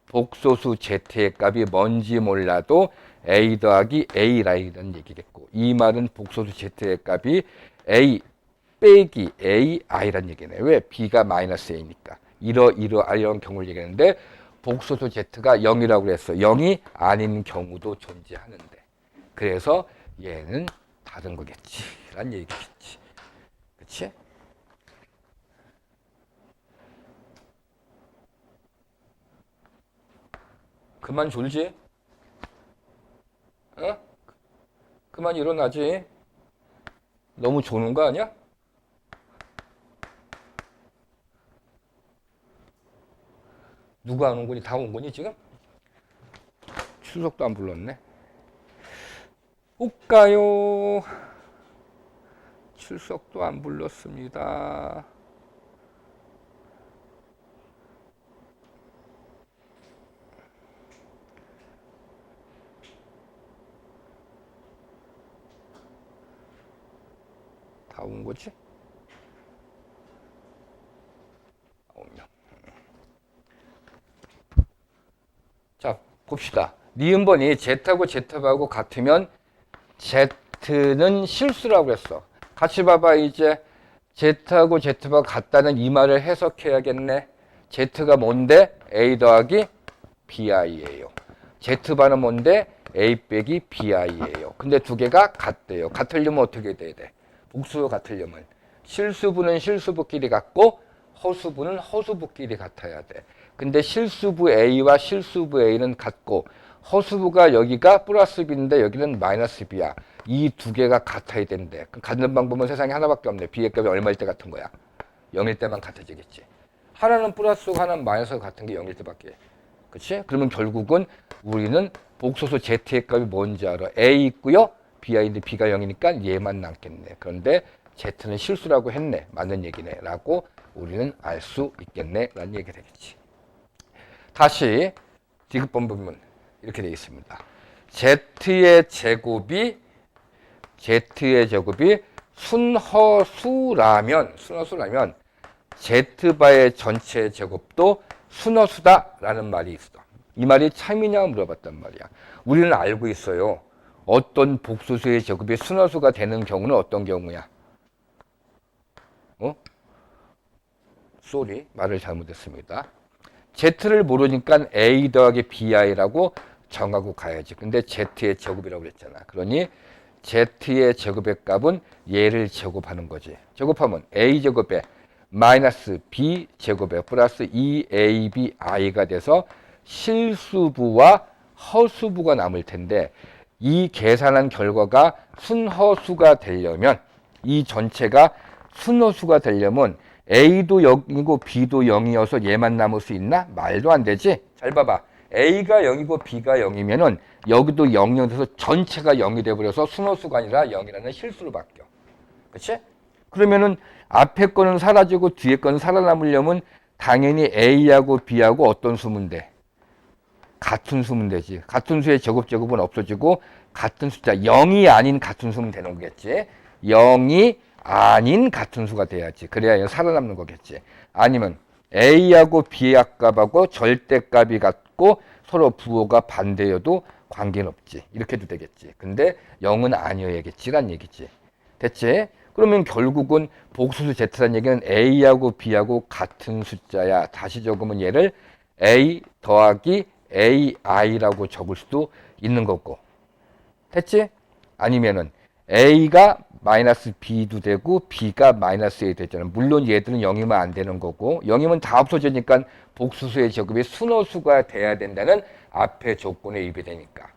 복소수 z의 값이 뭔지 몰라도 a 더하기 a라는 얘기겠고 이 말은 복소수 z의 값이 a 빼기 ai라는 얘기네. 왜? b가 마이너스 a니까. 이런 경우를 얘기하는데 복소수 z가 0이라고 그랬어. 0이 아닌 경우도 존재하는데. 그래서 얘는 다른 거겠지. 라는 얘기겠지. 그치? 그만 졸지? 어? 그만 일어나지? 너무 조는 거 아니야? 누가 안 온 거니? 다 온 거니 지금? 추석도 안 불렀네. 올까요? 출석도 안 불렀습니다. 다 온 거지? 9명. 자, 봅시다. 니은번이 Z하고 Z하고 같으면 Z는 실수라고 했어. 같이 봐봐. 이제 Z하고 Z가 같다는 이 말을 해석해야겠네. Z가 뭔데? A 더하기 BI예요. Z바는 뭔데? A 빼기 BI예요. 근데 두 개가 같대요. 같으려면 어떻게 돼야 돼? 복수가 같으려면 실수부는 실수부끼리 같고 허수부는 허수부끼리 같아야 돼. 근데 실수부 A와 실수부 A는 같고 허수부가 여기가 플러스 B인데 여기는 마이너스 B야. 이 두 개가 같아야 된대. 같는 방법은 세상에 하나밖에 없네. B의 값이 얼마일 때 같은 거야? 0일 때만 같아지겠지. 하나는 플러스고 하나는 마이너스가 같은 게 0일 때밖에. 그치? 그러면 결국은 우리는 복소수 Z의 값이 뭔지 알아. A 있고요. B인데 B가 0이니까 얘만 남겠네. 그런데 Z는 실수라고 했네. 맞는 얘기네. 라고 우리는 알 수 있겠네. 라는 얘기가 되겠지. 다시 디귿번 보면 이렇게 되어 있습니다. Z의 제곱이 순허수라면 Z바의 전체 제곱도 순허수다라는 말이 있어. 이 말이 참이냐 물어봤단 말이야. 우리는 알고 있어요. 어떤 복소수의 제곱이 순허수가 되는 경우는 어떤 경우야? 쏘리, 말을 잘못했습니다. Z를 모르니까 A 더하기 BI라고 정하고 가야지. 근데 Z의 제곱이라고 그랬잖아. 그러니 Z의 제곱의 값은 얘를 제곱하는 거지. 제곱하면 A 제곱에 마이너스 B 제곱에 플러스 2ABI가 돼서 실수부와 허수부가 남을 텐데, 이 계산한 결과가 순허수가 되려면, 이 전체가 순허수가 되려면 A도 0이고 B도 0이어서 얘만 남을 수 있나? 말도 안 되지. 잘 봐봐. A가 0이고 B가 0이면은 여기도 0이 돼서 전체가 0이 돼버려서 순허수가 아니라 0이라는 실수로 바뀌어. 그렇지? 그러면은 앞에 거는 사라지고 뒤에 거는 살아남으려면 당연히 A하고 B하고 어떤 수면 돼? 같은 수면 되지. 같은 수의 제곱은 없어지고 같은 숫자 0이 아닌 같은 수면 되는 거겠지. 0이 아닌 같은 수가 돼야지. 그래야 살아남는 거겠지. 아니면 A하고 B의 값하고 절대값이 같고 서로 부호가 반대여도 관계는 없지. 이렇게 해도 되겠지. 근데 0은 아니어야겠지란 얘기지. 됐지? 그러면 결국은 복수수 Z라는 얘기는 A하고 B하고 같은 숫자야. 다시 적으면 얘를 A 더하기 AI라고 적을 수도 있는 거고. 됐지? 아니면은 A가 마이너스 B도 되고 B가 마이너스 A 되잖아. 물론 얘들은 0이면 안 되는 거고, 0이면 다 없어지니까 복수수의 제곱이 순허수가 돼야 된다는 앞의 조건에 위배되니까.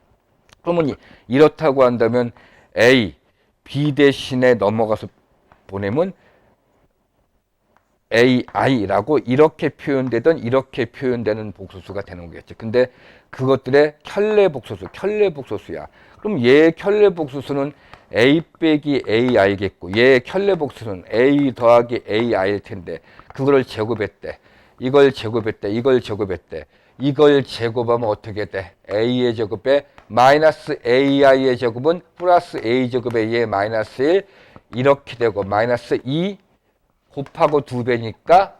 그러면 이렇다고 한다면 A, B 대신에 넘어가서 보내면 AI라고 이렇게 표현되던 이렇게 표현되는 복수수가 되는 거겠지. 근데 그것들의 켤레 복수수야. 그럼 얘의 켤레 복수수는 A 빼기 AI겠고, 얘의 켤레 복수는 A 더하기 AI일 텐데, 그거를 제곱했대. 이걸 제곱했대. 이걸 제곱하면 어떻게 돼? A의 제곱에 마이너스 AI의 제곱은 플러스 A 제곱에 얘 마이너스 1 이렇게 되고, 마이너스 2 곱하고 2배니까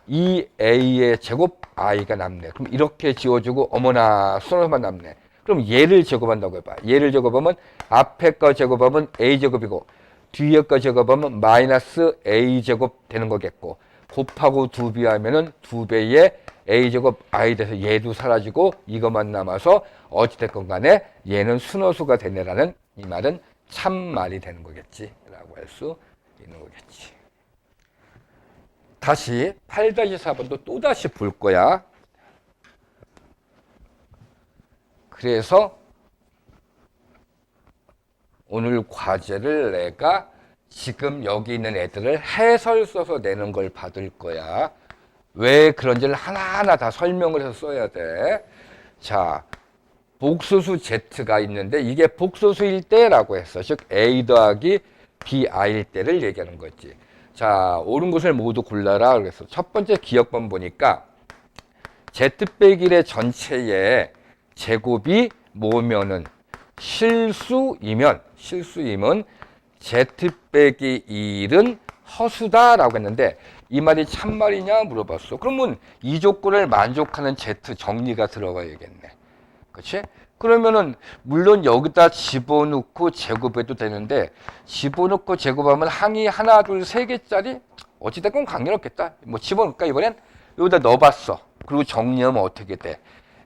2A의 제곱 I가 남네. 그럼 이렇게 지워주고, 어머나 순서만 남네. 그럼 얘를 제곱한다고 해봐. 얘를 제곱하면 앞에 거 제곱하면 A제곱이고 뒤에 거 제곱하면 마이너스 A제곱 되는 거겠고, 곱하고 2배 하면은 2배의 A제곱 I 돼서 얘도 사라지고 이것만 남아서 어찌됐건 간에 얘는 순허수가 되네라는 이 말은 참말이 되는 거겠지 라고 할 수 있는 거겠지. 다시 8-4번도 또다시 볼 거야. 그래서 오늘 과제를 내가 지금 여기 있는 애들을 해설 써서 내는 걸 받을 거야. 왜 그런지를 하나하나 다 설명을 해서 써야 돼. 자, 복수수 Z가 있는데 이게 복수수일 때라고 했어. 즉 A 더하기 BI일 때를 얘기하는 거지. 자, 옳은 것을 모두 골라라 그랬어. 첫 번째 기억번 보니까 Z 빼기 1의 전체에 제곱이 뭐면은 실수이면 Z 빼기 1은 허수다라고 했는데, 이 말이 참말이냐 물어봤어. 그러면 이 조건을 만족하는 Z 정리가 들어가야겠네. 그렇지? 그러면은 물론 여기다 집어넣고 제곱해도 되는데, 집어넣고 제곱하면 항이 하나, 둘, 세 개짜리 어찌됐건 관계없겠다. 뭐 집어넣을까 이번엔? 여기다 넣어봤어. 그리고 정리하면 어떻게 돼?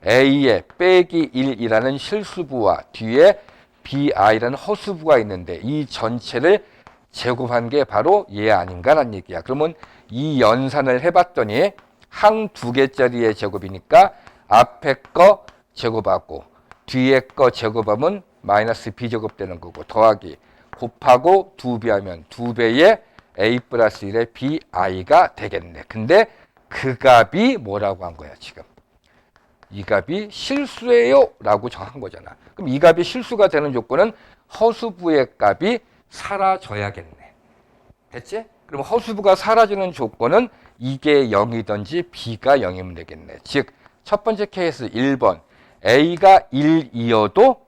A에 빼기 1이라는 실수부와 뒤에 BI라는 허수부가 있는데 이 전체를 제곱한 게 바로 얘 아닌가라는 얘기야. 그러면 이 연산을 해봤더니 항 2개짜리의 제곱이니까 앞에 거 제곱하고 뒤에 거 제곱하면 마이너스 B제곱 되는 거고, 더하기 곱하고 2배 하면 2배의 A 플러스 1의 BI가 되겠네. 근데 그 값이 뭐라고 한 거야 지금? 이 값이 실수예요 라고 정한 거잖아. 그럼 이 값이 실수가 되는 조건은 허수부의 값이 사라져야겠네. 됐지? 그럼 허수부가 사라지는 조건은 이게 0이든지 B가 0이면 되겠네. 즉 첫 번째 케이스 1번 A가 1이어도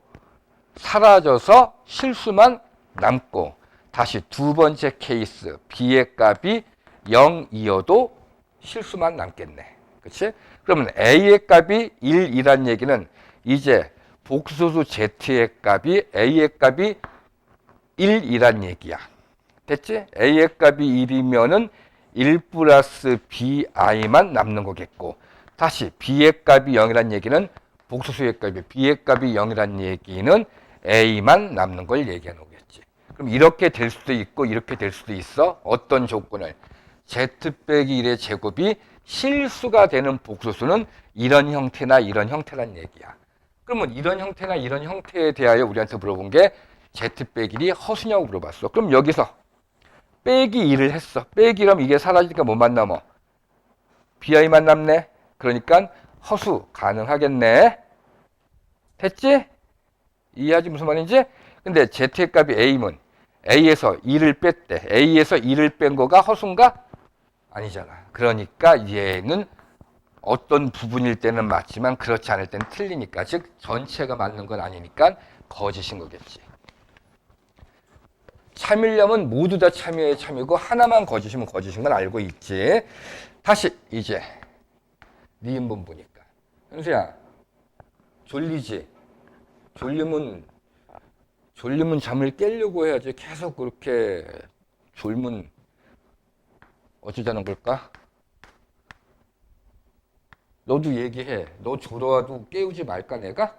사라져서 실수만 남고, 다시 두 번째 케이스 B의 값이 0이어도 실수만 남겠네. 그렇지? 그러면 A의 값이 1이란 얘기는 이제 복수수 Z의 값이 A의 값이 1이란 얘기야. 됐지? A의 값이 1이면은 1 플러스 bi만 남는 거겠고, 다시 b의 값이 0이란 얘기는 복소수의 값이 b의 값이 0이란 얘기는 a만 남는 걸 얘기하는 거겠지. 그럼 이렇게 될 수도 있고 이렇게 될 수도 있어. 어떤 조건을? z 빼기 1의 제곱이 실수가 되는 복소수는 이런 형태나 이런 형태란 얘기야. 그러면 이런 형태나 이런 형태에 대하여 우리한테 물어본 게 z 빼기 1이 허수냐고 물어봤어. 그럼 여기서 빼기 2를 했어. 빼기 1하면 이게 사라지니까 뭐만 남어? bi만 남네. 그러니까 허수 가능하겠네. 됐지? 이해하지 무슨 말인지? 근데 z의 값이 a면 a에서 2를 뺐대. a에서 2를 뺀 거가 허수인가? 아니잖아. 그러니까 얘는 어떤 부분일 때는 맞지만 그렇지 않을 때는 틀리니까, 즉 전체가 맞는 건 아니니까 거짓인 거겠지. 참으려면 모두 다 참여에 참이고 하나만 거짓이면 거짓인 건 알고 있지. 다시 이제 네 인본 보니까 현수야, 졸리지? 졸리면 잠을 깨려고 해야지. 계속 그렇게 졸면 어쩌자는 걸까? 너도 얘기해. 너 졸아도 깨우지 말까 내가?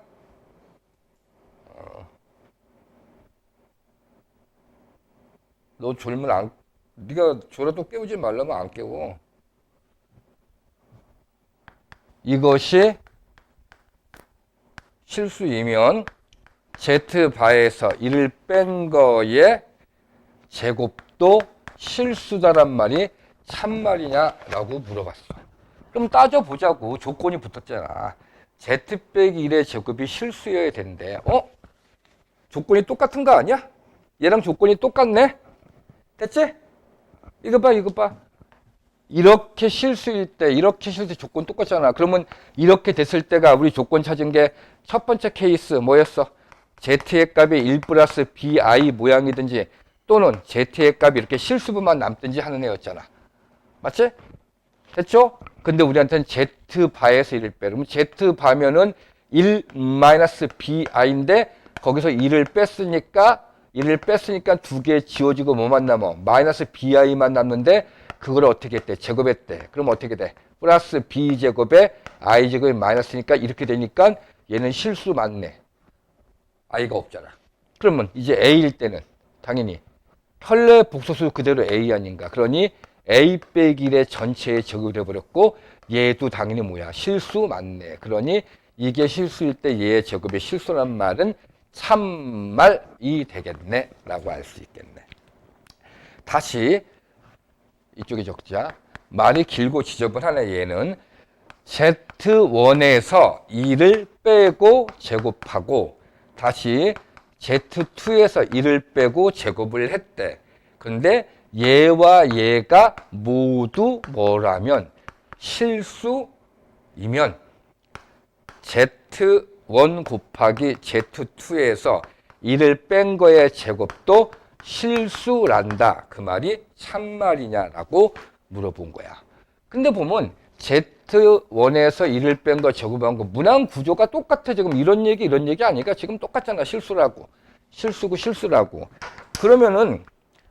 너 졸면 네가 졸아도 깨우지 말라면 안 깨워. 이것이 실수이면 z바에서 1을 뺀 거의 제곱도 실수다란 말이 참말이냐라고 물어봤어. 그럼 따져보자고. 조건이 붙었잖아. z 빼기 1의 제곱이 실수여야 되는데, 조건이 똑같은 거 아니야? 얘랑 조건이 똑같네? 됐지? 이거 봐. 이렇게 실수일 때, 이렇게 실수 조건 똑같잖아. 그러면 이렇게 됐을 때가 우리 조건 찾은 게 첫 번째 케이스 뭐였어? z의 값이 1 플러스 bi 모양이든지 또는 z의 값이 이렇게 실수분만 남든지 하는 애였잖아. 맞지? 됐죠? 근데 우리한테는 z바에서 1을 빼. 그러면 z바면은 1 마이너스 bi인데 거기서 1을 뺐으니까 두 개 지워지고 뭐만 남아? 마이너스 bi만 남는데 그걸 어떻게 했대? 제곱했대. 그럼 어떻게 돼? 플러스 b제곱에 i제곱이 마이너스니까 이렇게 되니까 얘는 실수 맞네. i가 없잖아. 그러면 이제 a일 때는 당연히 현래 복소수 그대로 a 아닌가. 그러니 a 빼기 1의 전체에 적용이 되어버렸고 얘도 당연히 뭐야? 실수 맞네. 그러니 이게 실수일 때 얘의 제곱이 실수란 말은 참말이 되겠네 라고 알 수 있겠네. 다시 이쪽에 적자. 말이 길고 지저분하네. 얘는 Z1에서 2를 빼고 제곱하고 다시 Z2에서 1을 빼고 제곱을 했대. 근데 얘와 얘가 모두 뭐라면 실수이면 Z1 곱하기 Z2에서 1을 뺀 거의 제곱도 실수란다. 그 말이 참말이냐라고 물어본 거야. 근데 보면 Z1에서 1을 뺀 거 제곱한 거 문항 구조가 똑같아. 지금 이런 얘기 아니까 지금 똑같잖아. 실수라고. 실수고 실수라고. 그러면은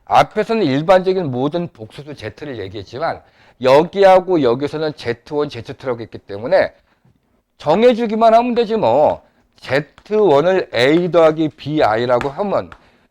앞에서는 일반적인 모든 복수수 Z를 얘기했지만 여기하고 여기서는 Z1, Z2라고 했기 때문에 정해주기만 하면 되지 뭐. Z1을 A 더하기 BI라고 하면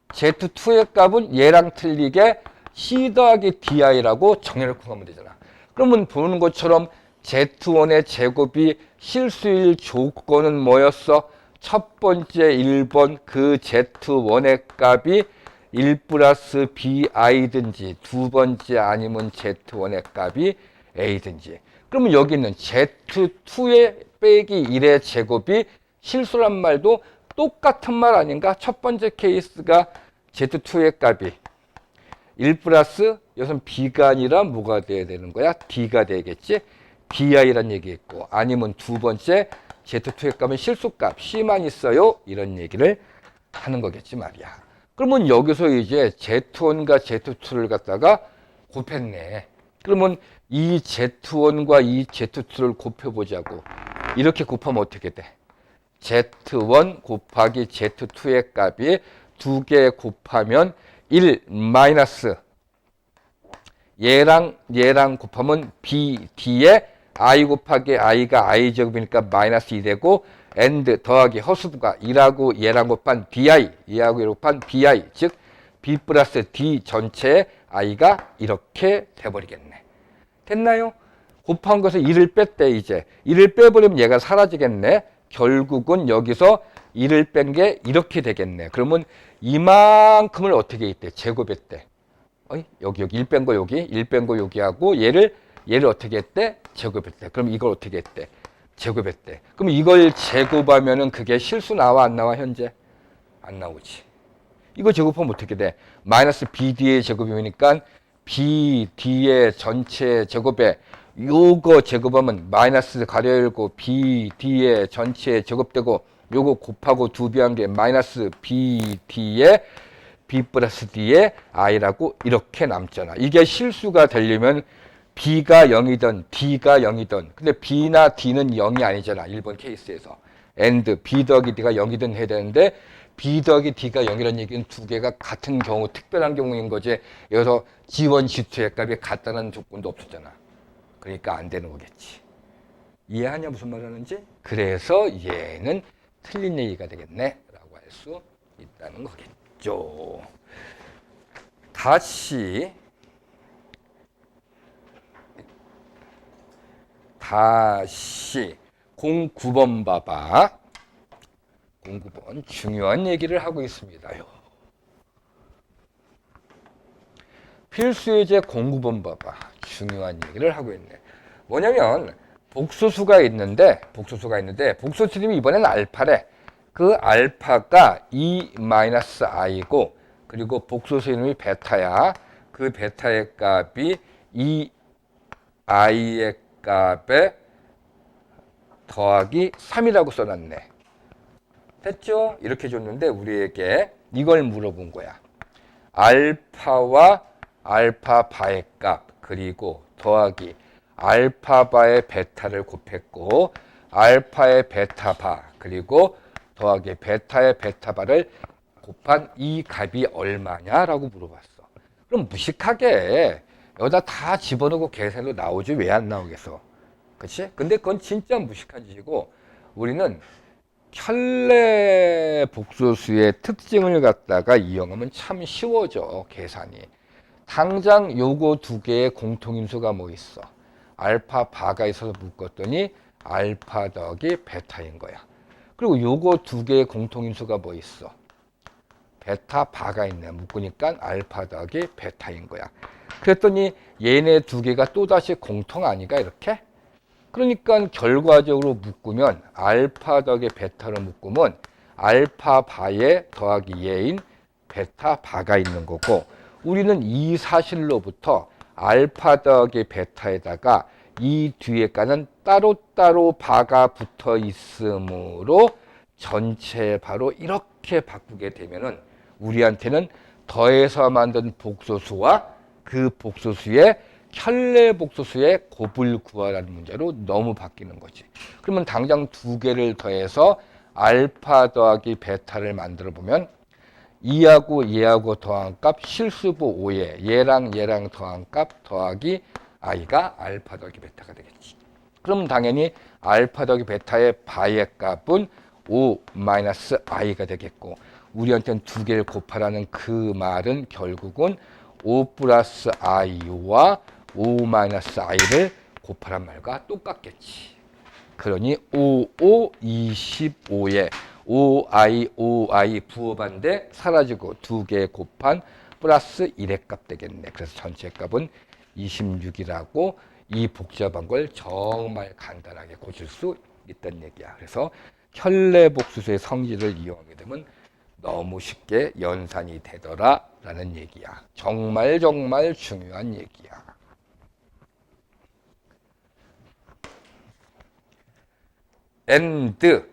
Z2의 값은 얘랑 틀리게 C 더하기 DI라고 정해놓고 가면 되잖아. 그러면 보는 것처럼 Z1의 제곱이 실수일 조건은 뭐였어? 첫 번째 1번 그 Z1의 값이 1 플러스 BI든지 두 번째 아니면 Z1의 값이 A든지. 그러면 여기는 Z2의 빼기 1의 제곱이 실수란 말도 똑같은 말 아닌가? 첫 번째 케이스가 Z2의 값이 1 플러스 여기서는 B가 아니라 뭐가 돼야 되는 거야? D가 되겠지? BI란 얘기했고 아니면 두 번째 Z2의 값은 실수값 C만 있어요. 이런 얘기를 하는 거겠지 말이야. 그러면 여기서 이제 Z1과 Z2를 갖다가 곱했네. 그러면 이 Z1과 이 Z2를 곱해보자고. 이렇게 곱하면 어떻게 돼? Z1 곱하기 Z2의 값이 두 개 곱하면 1 마이너스 얘랑 곱하면 BD에 I 곱하기 I가 I 제곱이니까 마이너스 2 되고 and 더하기 허수부가 2라고 얘랑 곱한 BI, 얘하고 얘 곱한 BI, 즉 B 플러스 D 전체의 I가 이렇게 돼버리겠네. 됐나요? 곱한 것을 2를 뺐대. 이제 2를 빼버리면 얘가 사라지겠네. 결국은 여기서 2를 뺀 게 이렇게 되겠네. 그러면 이만큼을 어떻게 했대? 제곱했대. 여기 1 뺀 거 여기, 1 뺀 거 여기 하고 얘를 어떻게 했대? 제곱했대. 그럼 이걸 어떻게 했대? 제곱했대. 그럼 이걸 제곱하면은 그게 실수 나와 안 나와 현재? 안 나오지. 이거 제곱하면 어떻게 돼? 마이너스 BD의 제곱이니까 BD의 전체 제곱에 요거 제곱하면 마이너스 가려 열고 BD의 전체 제곱되고 요거 곱하고 2배 한 게 마이너스 BD의 B 플러스 D의 I라고 이렇게 남잖아. 이게 실수가 되려면 B가 0이든 D가 0이든 근데 B나 D는 0이 아니잖아. 1번 케이스에서. and B 더하기 D가 0이든 해야 되는데 B 더하기 D가 0이라는 얘기는 두 개가 같은 경우, 특별한 경우인 거지. 여기서 G1, G2의 값이 같다는 조건도 없었잖아. 그러니까 안 되는 거겠지. 이해하냐 무슨 말 하는지? 그래서 얘는 틀린 얘기가 되겠네 라고 할 수 있다는 거겠죠. 다시 09번 봐봐. 09번 중요한 얘기를 하고 있습니다요. 필수예제 09번 봐봐. 중요한 얘기를 하고 있네. 뭐냐면 복소수가 있는데 복소수 이름이 이번엔 알파래. 그 알파가 E-I고 그리고 복소수 이름이 베타야. 그 베타의 값이 E-I의 값에 더하기 3이라고 써놨네. 됐죠? 이렇게 줬는데 우리에게 이걸 물어본 거야. 알파와 알파바의 값 그리고 더하기 알파바의 베타를 곱했고 알파의 베타바 그리고 더하기 베타의 베타바를 곱한 이 값이 얼마냐라고 물어봤어. 그럼 무식하게 여기다 다 집어넣고 계산으로 나오지 왜 안 나오겠어? 그치? 근데 그건 진짜 무식한 짓이고 우리는 켤레 복소수의 특징을 갖다가 이용하면 참 쉬워져 계산이. 당장 요거 두 개의 공통인수가 뭐 있어? 알파 바가 있어서 묶었더니 알파 더하기 베타인 거야. 그리고 요거 두 개의 공통인수가 뭐 있어? 베타 바가 있네. 묶으니까 알파 더하기 베타인 거야. 그랬더니 얘네 두 개가 또다시 공통 아니가 이렇게? 그러니까 결과적으로 묶으면 알파 더하기 베타로 묶으면 알파 바에 더하기 얘인 베타 바가 있는 거고 우리는 이 사실로부터 알파 더하기 베타에다가 이 뒤에 가는 따로따로 바가 붙어 있으므로 전체 바로 이렇게 바꾸게 되면은 우리한테는 더해서 만든 복소수와 그 복소수의 켤레 복소수의 곱을 구하라는 문제로 너무 바뀌는 거지. 그러면 당장 두 개를 더해서 알파 더하기 베타를 만들어 보면 이하고 얘하고 더한 값 실수부 5에 얘랑 더한 값 더하기 i가 알파 더하기 베타가 되겠지. 그럼 당연히 알파 더하기 베타의 바의 값은 5 마이너스 i가 되겠고 우리한테는 두 개를 곱하라는 그 말은 결국은 5 플러스 i와 5 마이너스 i를 곱하란 말과 똑같겠지. 그러니 5, 5, 25에 5i 부호반대 사라지고 두 개 곱한 플러스 1의 값 되겠네. 그래서 전체 값은 26이라고 이 복잡한 걸 정말 간단하게 고칠 수 있다는 얘기야. 그래서 켤레 복수수의 성질을 이용하게 되면 너무 쉽게 연산이 되더라 라는 얘기야. 정말 중요한 얘기야. and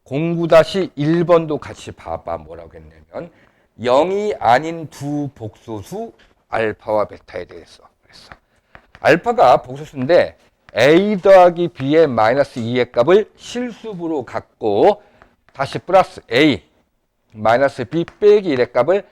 09-1번도 같이 봐봐. 뭐라고 했냐면 0이 아닌 두 복소수 알파와 베타에 대해서 그랬어. 알파가 복소수인데 a 더하기 b의 마이너스 2의 값을 실수부로 갖고 다시 플러스 a 마이너스 b 빼기 1의 값을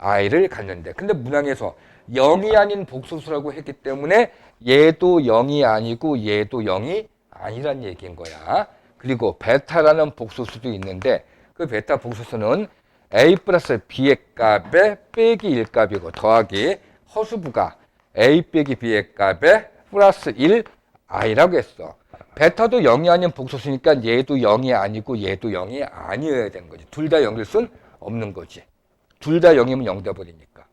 i를 갖는데, 근데 문항에서 0이 아닌 복소수라고 했기 때문에 얘도 0이 아니고 얘도 0이 아니란 얘기인 거야. 그리고 베타라는 복소수도 있는데 그 베타 복소수는 a 플러스 b의 값에 빼기 1값이고 더하기 허수부가 a 빼기 b의 값에 플러스 1 i라고 했어. 베타도 0이 아닌 복소수니까 얘도 0이 아니고 얘도 0이 아니어야 되는 거지. 둘 다 0일 순 없는 거지. 둘 다 0이면 0 돼버리니까.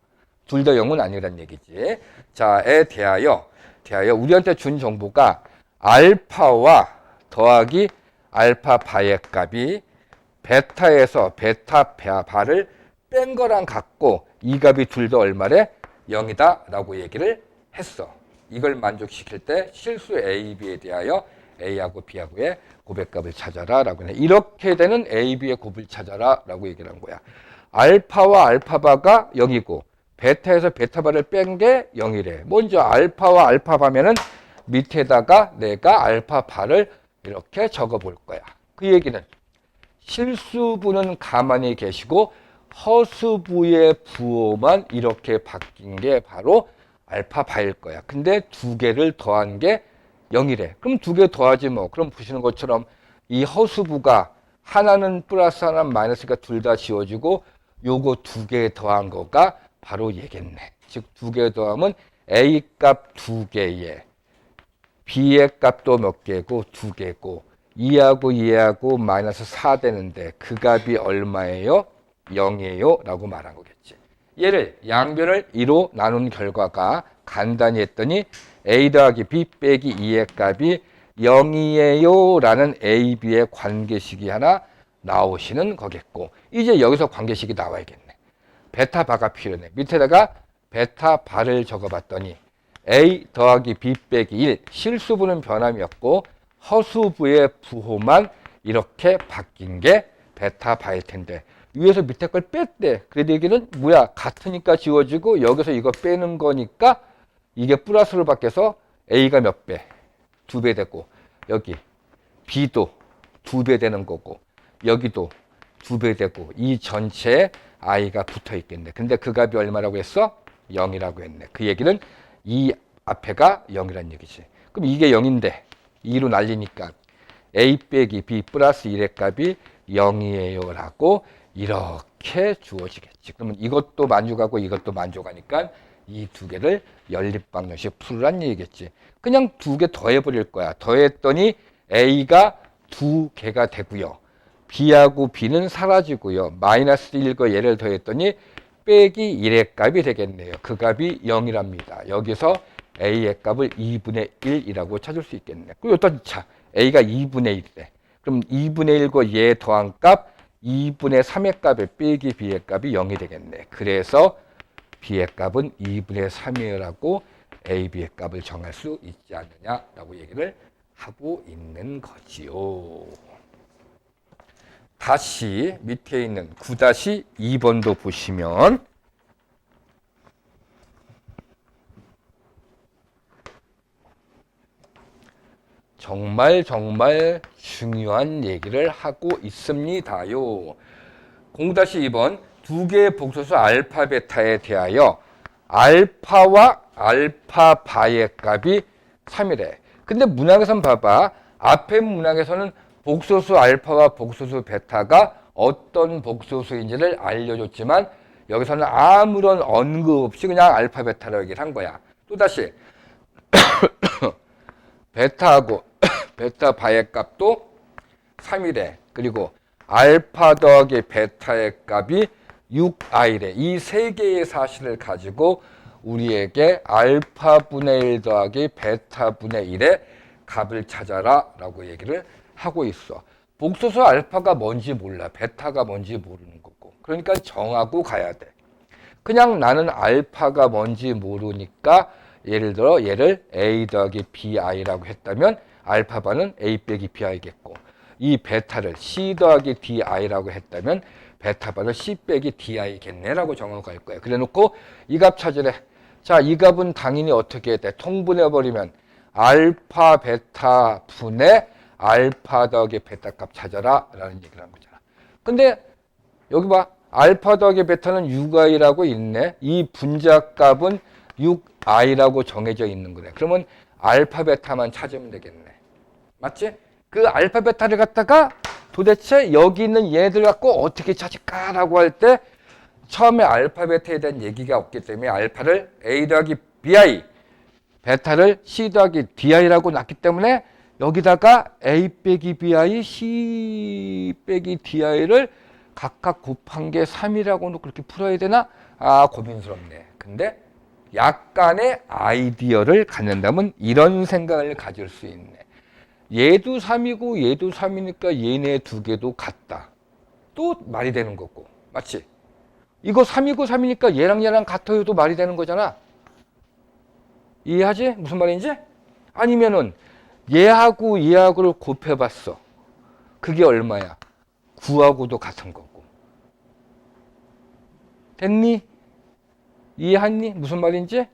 둘 다 0은 아니란 얘기지. 자, 에 대하여 우리한테 준 정보가 알파와 더하기 알파 바의 값이 베타에서 베타 바를 뺀 거랑 같고 이 값이 둘 다 얼마래? 0이다 라고 얘기를 했어. 이걸 만족시킬 때 실수 A, B에 대하여 A하고 B하고의 곱의 값을 찾아라 라고 해. 이렇게 되는 A, B의 곱을 찾아라 라고 얘기를 한 거야. 알파와 알파바가 0이고 베타에서 베타바를 뺀 게 0이래. 먼저 알파와 알파바면은 밑에다가 내가 알파바를 이렇게 적어 볼 거야. 그 얘기는 실수부는 가만히 계시고 허수부의 부호만 이렇게 바뀐 게 바로 알파바일 거야. 근데 두 개를 더한 게 0이래. 그럼 두 개 더하지 뭐. 그럼 보시는 것처럼 이 허수부가 하나는 플러스 하나는 마이너스가 둘 다 지워지고 요거 두 개 더한 거가 바로 얘겠네. 즉 두 개 더하면 A 값 두 개에 B의 값도 몇 개고 두 개고 2하고 2하고 마이너스 4 되는데 그 값이 얼마예요? 0이에요 라고 말한 거겠지. 얘를 양변을 2로 나눈 결과가 간단히 했더니 A 더하기 B 빼기 2의 값이 0이에요 라는 A, B의 관계식이 하나 나오시는 거겠고 이제 여기서 관계식이 나와야겠네. 베타 바가 필요해. 밑에다가 베타 바를 적어봤더니 A 더하기 B 빼기 1 실수부는 변함이 없고 허수부의 부호만 이렇게 바뀐 게 베타 바일 텐데 위에서 밑에 걸 뺐대. 그래도 얘기는 뭐야? 같으니까 지워지고 여기서 이거 빼는 거니까 이게 플러스로 바뀌어서 A가 몇 배? 2배 되고 여기 B도 2배 되는 거고 여기도 2배 되고 이 전체에 i가 붙어 있겠네. 근데 그 값이 얼마라고 했어? 0이라고 했네. 그 얘기는 이 앞에가 0이란 얘기지. 그럼 이게 0인데 2로 날리니까 a 빼기 b 플러스 1의 값이 0이에요 라고 이렇게 주어지겠지. 그러면 이것도 만족하고 이것도 만족하니까 이 두 개를 연립방정식 풀으란 얘기겠지. 그냥 두 개 더해버릴 거야. 더했더니 a가 두 개가 되고요. b하고 b는 사라지고요. 마이너스 1과 얘를 더했더니 빼기 1의 값이 되겠네요. 그 값이 0이랍니다. 여기서 a의 값을 2분의 1이라고 찾을 수 있겠네. 그리고 또 자, a가 2분의 1이래. 그럼 2분의 1과 얘 더한 값 2분의 3의 값에 빼기 b의 값이 0이 되겠네. 그래서 b의 값은 2분의 3이라고 a, b의 값을 정할 수 있지 않느냐라고 얘기를 하고 있는 거지요. 다시 밑에 있는 9-2번도 보시면 정말 중요한 얘기를 하고 있습니다요. 0-2번 두 개의 복소수 알파 베타에 대하여 알파와 알파 바의 값이 3이래. 근데 문항에서는 봐봐. 앞에 문항에서는 복소수 알파와 복소수 베타가 어떤 복소수인지를 알려줬지만 여기서는 아무런 언급 없이 그냥 알파 베타라고 얘기를 한 거야. 또다시 베타하고 베타 바의 값도 3이래. 그리고 알파 더하기 베타의 값이 6i래. 이 세 개의 사실을 가지고 우리에게 알파분의 1 더하기 베타분의 1의 값을 찾아라 라고 얘기를 하고 있어. 복소수 알파가 뭔지 몰라. 베타가 뭔지 모르는 거고. 그러니까 정하고 가야 돼. 그냥 나는 알파가 뭔지 모르니까 예를 들어 얘를 a 더하기 bi라고 했다면 알파바는 a 빼기 bi겠고 이 베타를 c 더하기 di라고 했다면 베타바는 c 빼기 di겠네라고 정하고 갈 거야. 그래 놓고 이 값 찾으래. 자, 이 값은 당연히 어떻게 돼? 통분해버리면 알파 베타 분의 알파 더하기 베타 값 찾아라 라는 얘기를 한 거잖아. 근데 여기 봐. 알파 더하기 베타는 6i라고 있네. 이 분자값은 6i라고 정해져 있는 거네. 그러면 알파 베타만 찾으면 되겠네. 맞지? 그 알파 베타를 갖다가 도대체 여기 있는 얘들 갖고 어떻게 찾을까라고 할 때 처음에 알파 베타에 대한 얘기가 없기 때문에 알파를 a 더하기 bi, 베타를 c 더하기 di라고 놨기 때문에 여기다가 a 빼기 bi, c 빼기 di를 각각 곱한 게 3이라고 놓고 그렇게 풀어야 되나? 아, 고민스럽네. 근데 약간의 아이디어를 갖는다면 이런 생각을 가질 수 있네. 얘도 3이고 얘도 3이니까 얘네 두 개도 같다. 또 말이 되는 거고. 맞지? 이거 3이고 3이니까 얘랑 얘랑 같아요도 말이 되는 거잖아. 이해하지? 무슨 말인지? 아니면은 얘하고 얘하고를 곱해봤어. 그게 얼마야? 9하고도 같은 거고. 됐니? 이해했니? 무슨 말인지?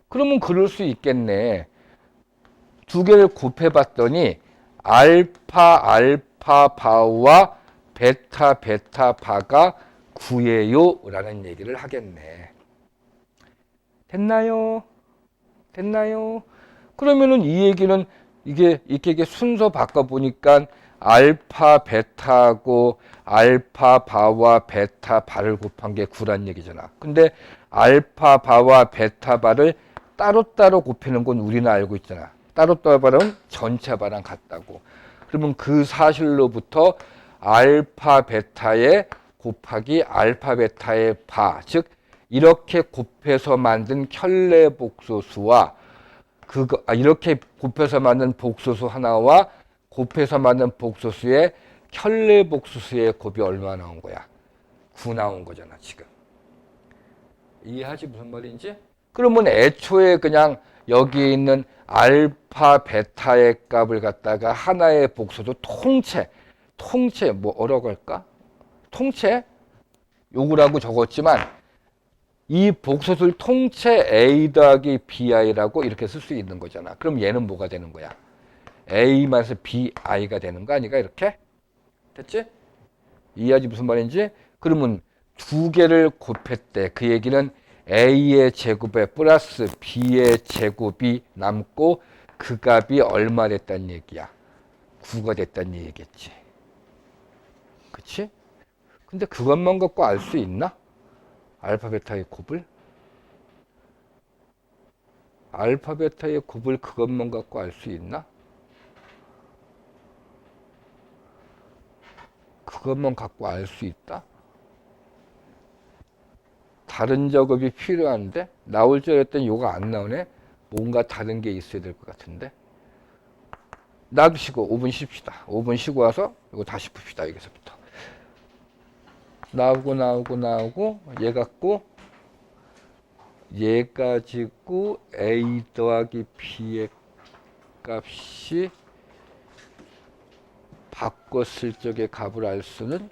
그러면 그럴 수 있겠네. 두 개를 곱해봤더니 알파 바와 베타 바가 9예요 라는 얘기를 하겠네. 됐나요? 됐나요? 그러면은 이 얘기는 이게 순서 바꿔보니까 알파 베타하고 알파 바와 베타 바를 곱한 게 9란 얘기잖아. 근데 알파 바와 베타 바를 따로따로 곱히는 건 우리는 알고 있잖아. 따로따로 바는 전체 바랑 같다고. 그러면 그 사실로부터 알파 베타의 곱하기 알파 베타의 바, 즉 이렇게 곱해서 만든 켤레 복소수와 이렇게 곱해서 만든 복소수 하나와 곱해서 만든 복소수의 켤레 복소수의 곱이 얼마 나온 거야? 9 나온 거잖아, 지금. 이해하지 무슨 말인지? 그러면 애초에 그냥 여기 있는 알파 베타의 값을 갖다가 하나의 복소수 통째 뭐라고 할까? 통째 요구라고 적었지만 이 복소수를 통째 a 더하기 bi라고 이렇게 쓸 수 있는 거잖아. 그럼 얘는 뭐가 되는 거야? a-bi가 되는 거 아니가 이렇게? 됐지? 이해하지 무슨 말인지? 그러면 두 개를 곱했대. 그 얘기는 a의 제곱에 플러스 b의 제곱이 남고 그 값이 얼마 됐다는 얘기야? 9가 됐다는 얘기겠지. 그치? 근데 그것만 갖고 알 수 있나? 알파 베타의 곱을? 알파 베타의 곱을 그것만 갖고 알 수 있나? 그것만 갖고 알 수 있다? 다른 작업이 필요한데 나올 줄 알았더니 요거 안 나오네. 뭔가 다른 게 있어야 될 것 같은데. 놔두시고 5분 쉽시다. 5분 쉬고 와서 이거 다시 풉시다. 여기서부터. 나오고 얘 갖고 얘 가지고 a 더하기 b의 값이 바꿨을 적의 값을 알 수는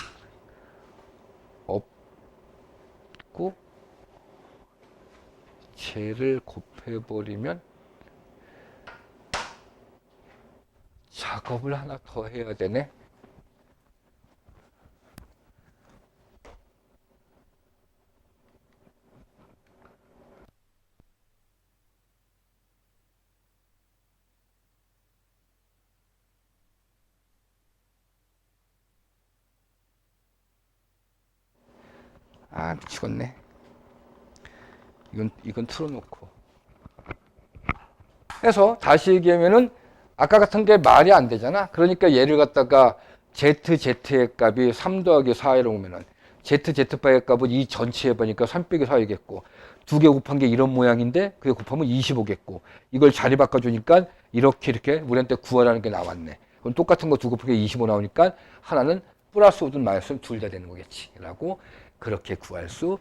없고 쟤를 곱해버리면 작업을 하나 더 해야 되네. 아, 미치겠네. 이건 틀어놓고. 해서 다시 얘기하면은 아까 같은 게 말이 안 되잖아. 그러니까 얘를 갖다가 ZZ의 값이 3 더하기 4라고 하면은 ZZ파의 값은 이 전체에 보니까 3 빼기 4이겠고 두 개 곱한 게 이런 모양인데 그게 곱하면 25겠고 이걸 자리 바꿔주니까 이렇게 우리한테 구하라는 게 나왔네. 그럼 똑같은 거 두 곱한 게 25 나오니까 하나는 플러스 5든 마이너스든 둘 다 되는 거겠지. 라고 그렇게 구할 수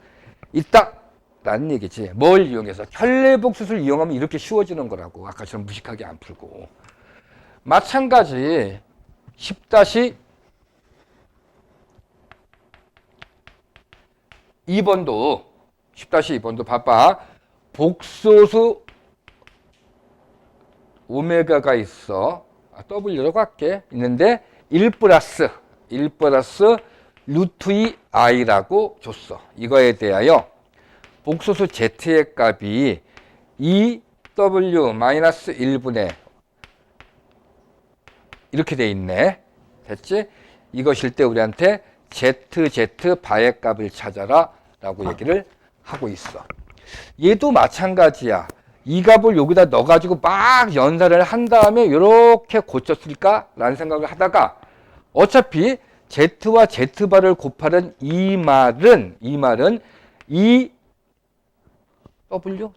있다. 라는 얘기지. 뭘 이용해서? 켤레복수를 이용하면 이렇게 쉬워지는 거라고. 아까처럼 무식하게 안 풀고. 마찬가지 10-2번도 10-2번도 봐봐. 복소수 오메가가 있어. W라고 할게. 있는데 1 플러스 루트 2 i라고 줬어. 이거에 대하여 복소수 z의 값이 2w-1분의 이렇게 돼 있네. 됐지? 이것일 때 우리한테 zz 바의 값을 찾아라 라고 얘기를 하고 있어. 얘도 마찬가지야. 이 값을 여기다 넣어가지고 막 연산을 한 다음에 이렇게 고쳤을까? 라는 생각을 하다가 어차피 z와 z바를 곱하는 이 말은 이 w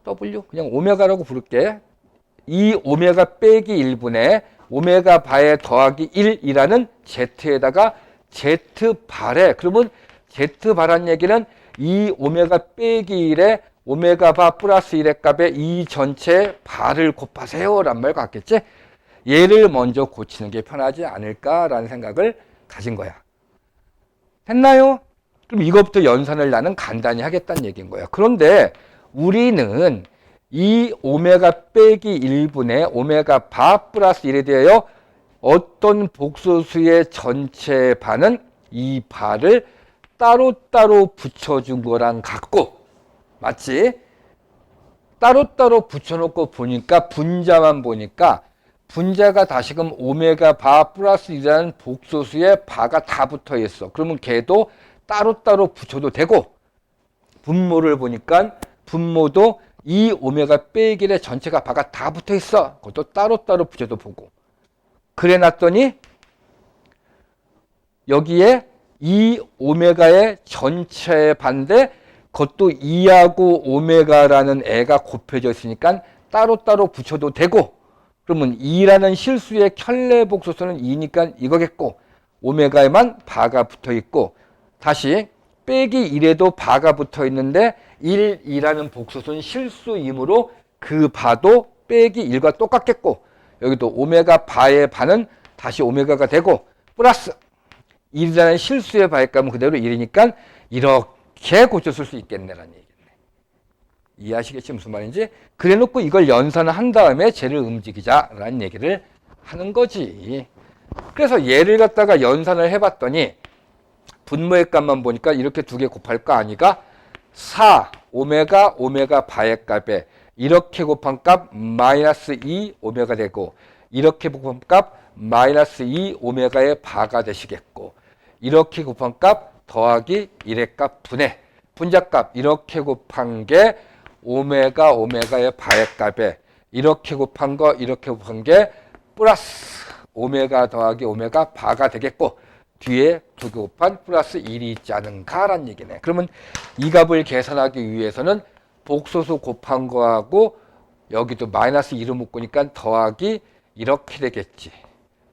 그냥 오메가라고 부를게. 이 오메가 빼기 1분의 오메가 바에 더하기 1이라는 z에다가 z바래. 그러면 z바란 얘기는 이 오메가 빼기 1에 오메가 바 플러스 1의 값에 이 전체 바를 곱하세요 란 말 같겠지? 얘를 먼저 고치는 게 편하지 않을까라는 생각을 가진 거야. 됐나요? 그럼 이것부터 연산을 나는 간단히 하겠다는 얘기인 거야. 그런데 우리는 이 오메가 빼기 1분의 오메가 바 플러스 1에 대하여 어떤 복소수의 전체 바는 이 바를 따로따로 붙여준 거랑 같고, 맞지? 따로따로 붙여놓고 보니까 분자만 보니까 분자가 다시금 오메가 바 플러스 1이라는 복소수의 바가 다 붙어 있어. 그러면 걔도 따로따로 붙여도 되고, 분모를 보니까 분모도 이 오메가 빼기 1의 전체가 바가 다 붙어 있어. 그것도 따로따로 붙여도 보고. 그래 놨더니 여기에 이 오메가의 전체의 반대, 그것도 2하고 오메가라는 애가 곱해져 있으니까 따로따로 붙여도 되고, 그러면 2라는 실수의 켤레 복소수는 2니까 이거겠고, 오메가에만 바가 붙어 있고, 다시 빼기 1에도 바가 붙어 있는데 1이라는 복소수는 실수이므로 그 바도 빼기 1과 똑같겠고, 여기도 오메가 바의 바는 다시 오메가가 되고, 플러스 1이라는 실수의 바의 값은 그대로 1이니까 이렇게 고쳤을 수 있겠네라는 얘기겠네. 이해하시겠지 무슨 말인지? 그래 놓고 이걸 연산을 한 다음에 쟤를 움직이자라는 얘기를 하는 거지. 그래서 얘를 갖다가 연산을 해봤더니 분모의 값만 보니까 이렇게 두 개 곱할 거 아니가 4 오메가 바의 값에 이렇게 곱한 값 마이너스 2 오메가 되고, 이렇게 곱한 값 마이너스 2 오메가의 바가 되시겠고, 이렇게 곱한 값 더하기 1의 값 분의 분자값 이렇게 곱한 게 오메가의 바의 값에 이렇게 곱한 거 이렇게 곱한 게 플러스 오메가 더하기 오메가 바가 되겠고, 뒤에 두 개 곱한 플러스 1이 있지 않은가라는 얘기네. 그러면 이 값을 계산하기 위해서는 복소수 곱한 거하고 여기도 마이너스 1을 묶으니까 더하기 이렇게 되겠지.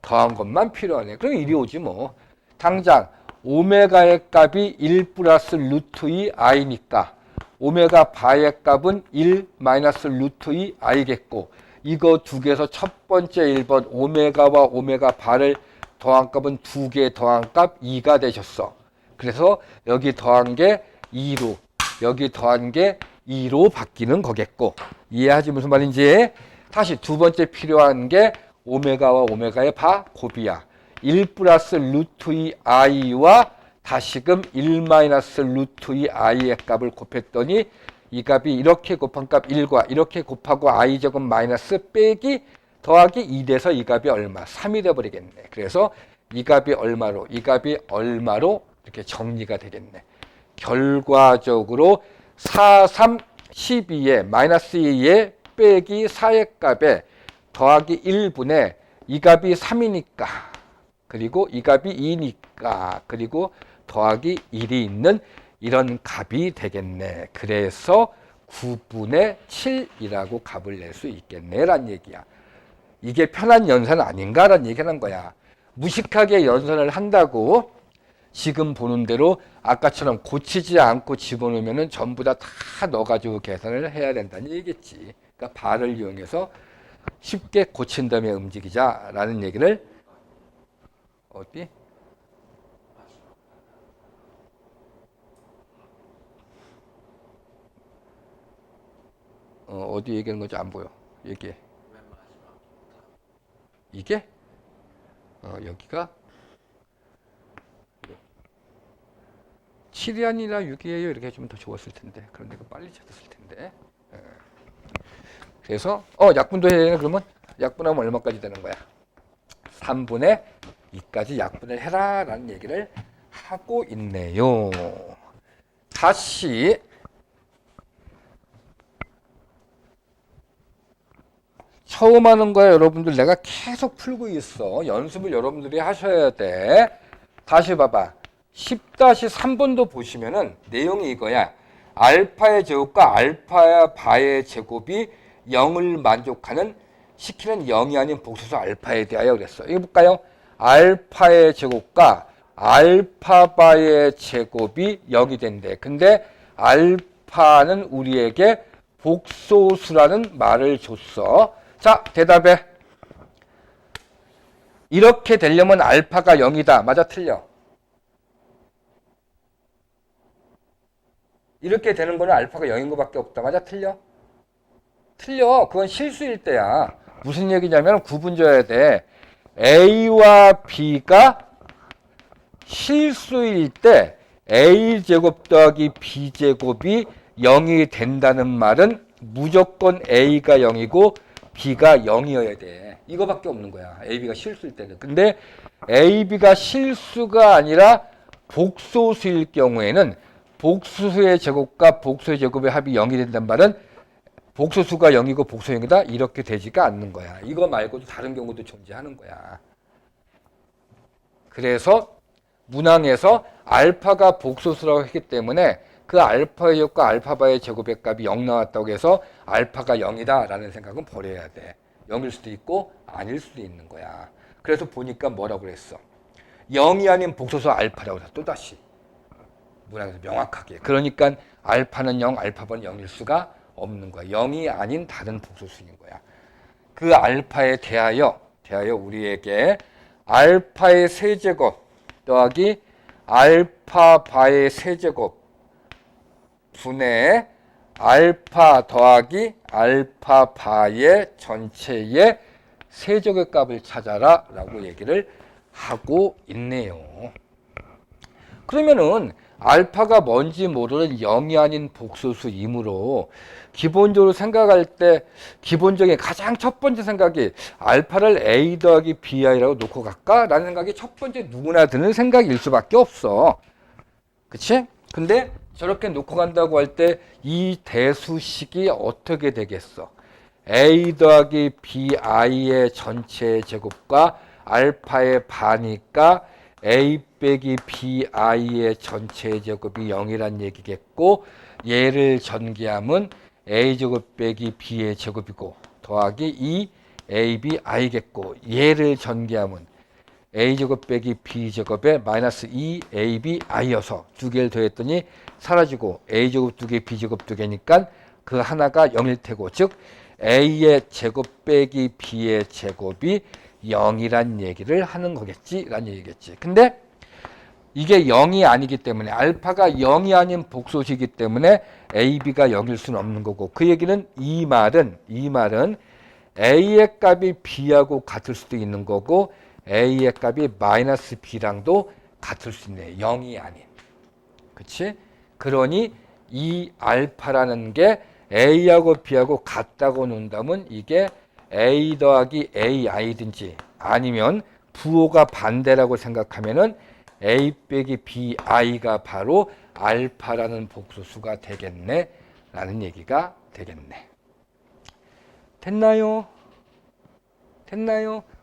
더한 것만 필요하네. 그럼 1이 오지 뭐. 당장 오메가의 값이 1 플러스 루트 2 i니까 오메가 바의 값은 1 마이너스 루트 2 i겠고, 이거 두 개에서 첫 번째 1번 오메가와 오메가 바를 더한 값은 두 개 더한 값 2가 되셨어. 그래서 여기 더한 게 2로, 여기 더한 게 2로 바뀌는 거겠고, 이해하지 무슨 말인지? 다시 두 번째 필요한 게 오메가와 오메가의 바 곱이야. 1 플러스 루트 2 i와 다시금 1 마이너스 루트 2 i의 값을 곱했더니 이 값이 이렇게 곱한 값 1과 이렇게 곱하고 i 제곱 마이너스 빼기 더하기 2 돼서 이 값이 얼마? 3이 돼버리겠네. 그래서 이 값이 얼마로, 이 값이 얼마로 이렇게 정리가 되겠네. 결과적으로 4, 3, 12에 마이너스 2에 빼기 4의 값에 더하기 1분의 이 값이 3이니까, 그리고 이 값이 2니까, 그리고 더하기 1이 있는 이런 값이 되겠네. 그래서 9분의 7이라고 값을 낼 수 있겠네 라는 얘기야. 이게 편한 연산 아닌가라는 얘기하는 거야. 무식하게 연산을 한다고 지금 보는 대로 아까처럼 고치지 않고 집어넣으면 전부 다 넣어가지고 계산을 해야 된다는 얘기겠지. 그러니까 바를 이용해서 쉽게 고친 다음에 움직이자라는 얘기를 어디? 어디 얘기하는 건지 안 보여. 얘기해. 이게? 여기가? 7이 아니라 6이에요. 이렇게 해주면 더 좋았을 텐데. 그런데 그 빨리 찾았을 텐데. 예. 그래서 약분도 해야 되나 그러면 약분하면 얼마까지 되는 거야? 3분의 2까지 약분을 해라 라는 얘기를 하고 있네요. 다시 처음 하는 거야 여러분들. 내가 계속 풀고 있어. 연습을 여러분들이 하셔야 돼. 다시 봐봐. 10-3번도 보시면은 내용이 이거야. 알파의 제곱과 알파 바의 제곱이 0을 만족하는 시키는 0이 아닌 복소수 알파에 대하여 그랬어. 이거 볼까요? 알파의 제곱과 알파 바의 제곱이 0이 된대. 근데 알파는 우리에게 복소수라는 말을 줬어. 자, 대답해. 이렇게 되려면 알파가 0이다. 맞아, 틀려? 이렇게 되는 거는 알파가 0인 것밖에 없다. 맞아, 틀려? 틀려. 그건 실수일 때야. 무슨 얘기냐면 구분져야 돼. A와 B가 실수일 때 A제곱 더하기 B제곱이 0이 된다는 말은 무조건 A가 0이고 B가 0이어야 돼. 이거밖에 없는 거야. A, B가 실수일 때는. 근데 A, B가 실수가 아니라 복소수일 경우에는 복소수의 제곱과 복소의 제곱의 합이 0이 된다는 말은 복소수가 0이고 복소가 0이다? 이렇게 되지가 않는 거야. 이거 말고도 다른 경우도 존재하는 거야. 그래서 문항에서 알파가 복소수라고 했기 때문에 그 알파의 제곱과 알파바의 제곱의 값이 0 나왔다고 해서 알파가 0이다 라는 생각은 버려야 돼. 0일 수도 있고 아닐 수도 있는 거야. 그래서 보니까 뭐라고 그랬어? 0이 아닌 복소수 알파라고 해서 또다시 문항에서 명확하게. 그러니까 알파는 0, 알파바는 0일 수가 없는 거야. 0이 아닌 다른 복소수인 거야. 그 알파에 대하여 우리에게 알파의 세제곱 더하기 알파 바의 세제곱 분의 알파 더하기 알파 바의 전체의 세제곱 값을 찾아라 라고 얘기를 하고 있네요. 그러면은 알파가 뭔지 모르는 0이 아닌 복소수이므로 기본적으로 생각할 때 기본적인 가장 첫 번째 생각이 알파를 A 더하기 BI라고 놓고 갈까? 라는 생각이 첫 번째 누구나 드는 생각일 수밖에 없어. 그치? 근데 저렇게 놓고 간다고 할 때 이 대수식이 어떻게 되겠어? A 더하기 BI의 전체 제곱과 알파의 반이니까 A 빼기 BI의 전체 제곱이 0이란 얘기겠고 얘를 전개하면 A제곱 빼기 B의 제곱이고 더하기 2ABI겠고 얘를 전개하면 A제곱 빼기 B제곱에 마이너스 2ABI여서 두 개를 더했더니 사라지고 A제곱 2개 B제곱 2개니까 그 하나가 0일 테고 즉 A의 제곱 빼기 B의 제곱이 0이란 얘기를 하는 거겠지 라는 얘기겠지. 근데 이게 0이 아니기 때문에 알파가 0이 아닌 복소수이기 때문에 AB가 0일 수는 없는 거고 그 얘기는 이 말은 A의 값이 B하고 같을 수도 있는 거고 A의 값이 마이너스 B랑도 같을 수 있네. 0이 아닌. 그치? 그러니 이 알파라는 게 A하고 B하고 같다고 논다면 이게 A 더하기 AI든지 아니면 부호가 반대라고 생각하면은 A 빼기 BI가 바로 알파라는 복소수가 되겠네 라는 얘기가 되겠네. 됐나요?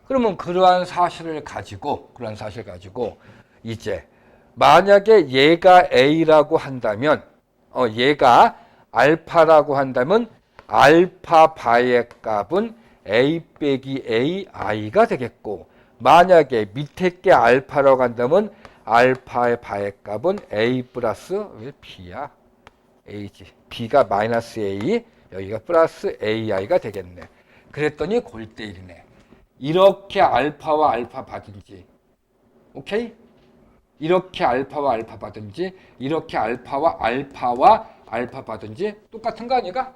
그러면 그러한 사실을 가지고 이제 만약에 얘가 A라고 한다면 얘가 알파라고 한다면 알파 바의 값은 A 빼기 AI가 되겠고 만약에 밑에 게 알파라고 한다면 알파의 바의 값은 A 플러스 B야. A지. B가 마이너스 A, 여기가 플러스 AI가 되겠네. 그랬더니 골 때 일이네. 이렇게 알파와 알파 받은지, 오케이? 이렇게 알파와 알파 받은지, 이렇게 알파와 알파 받은지 똑같은 거 아니가?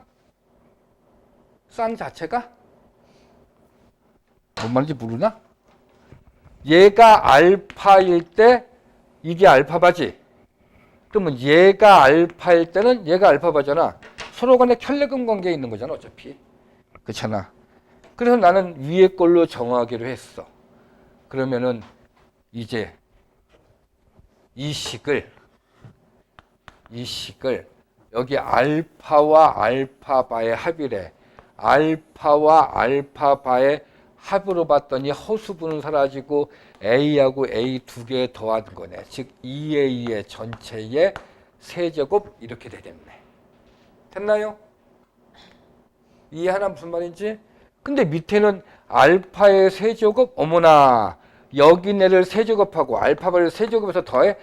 쌍 자체가? 뭔 말인지 모르나? 얘가 알파일 때 이게 알파바지. 그러면 얘가 알파일 때는 얘가 알파바잖아. 서로 간에 켤레금 관계에 있는 거잖아, 어차피. 그렇잖아. 그래서 나는 위에 걸로 정하기로 했어. 그러면은 이제 이 식을 여기 알파와 알파바의 합이래. 알파와 알파바의 합으로 봤더니 허수분은 사라지고 A하고 A 두 개 더한 거네. 즉 2A의 전체의 세제곱 이렇게 되겠네. 됐나요? 이해하나 무슨 말인지? 근데 밑에는 알파의 세제곱, 어머나 여기네를 세제곱하고 알파바를 세제곱해서 더해?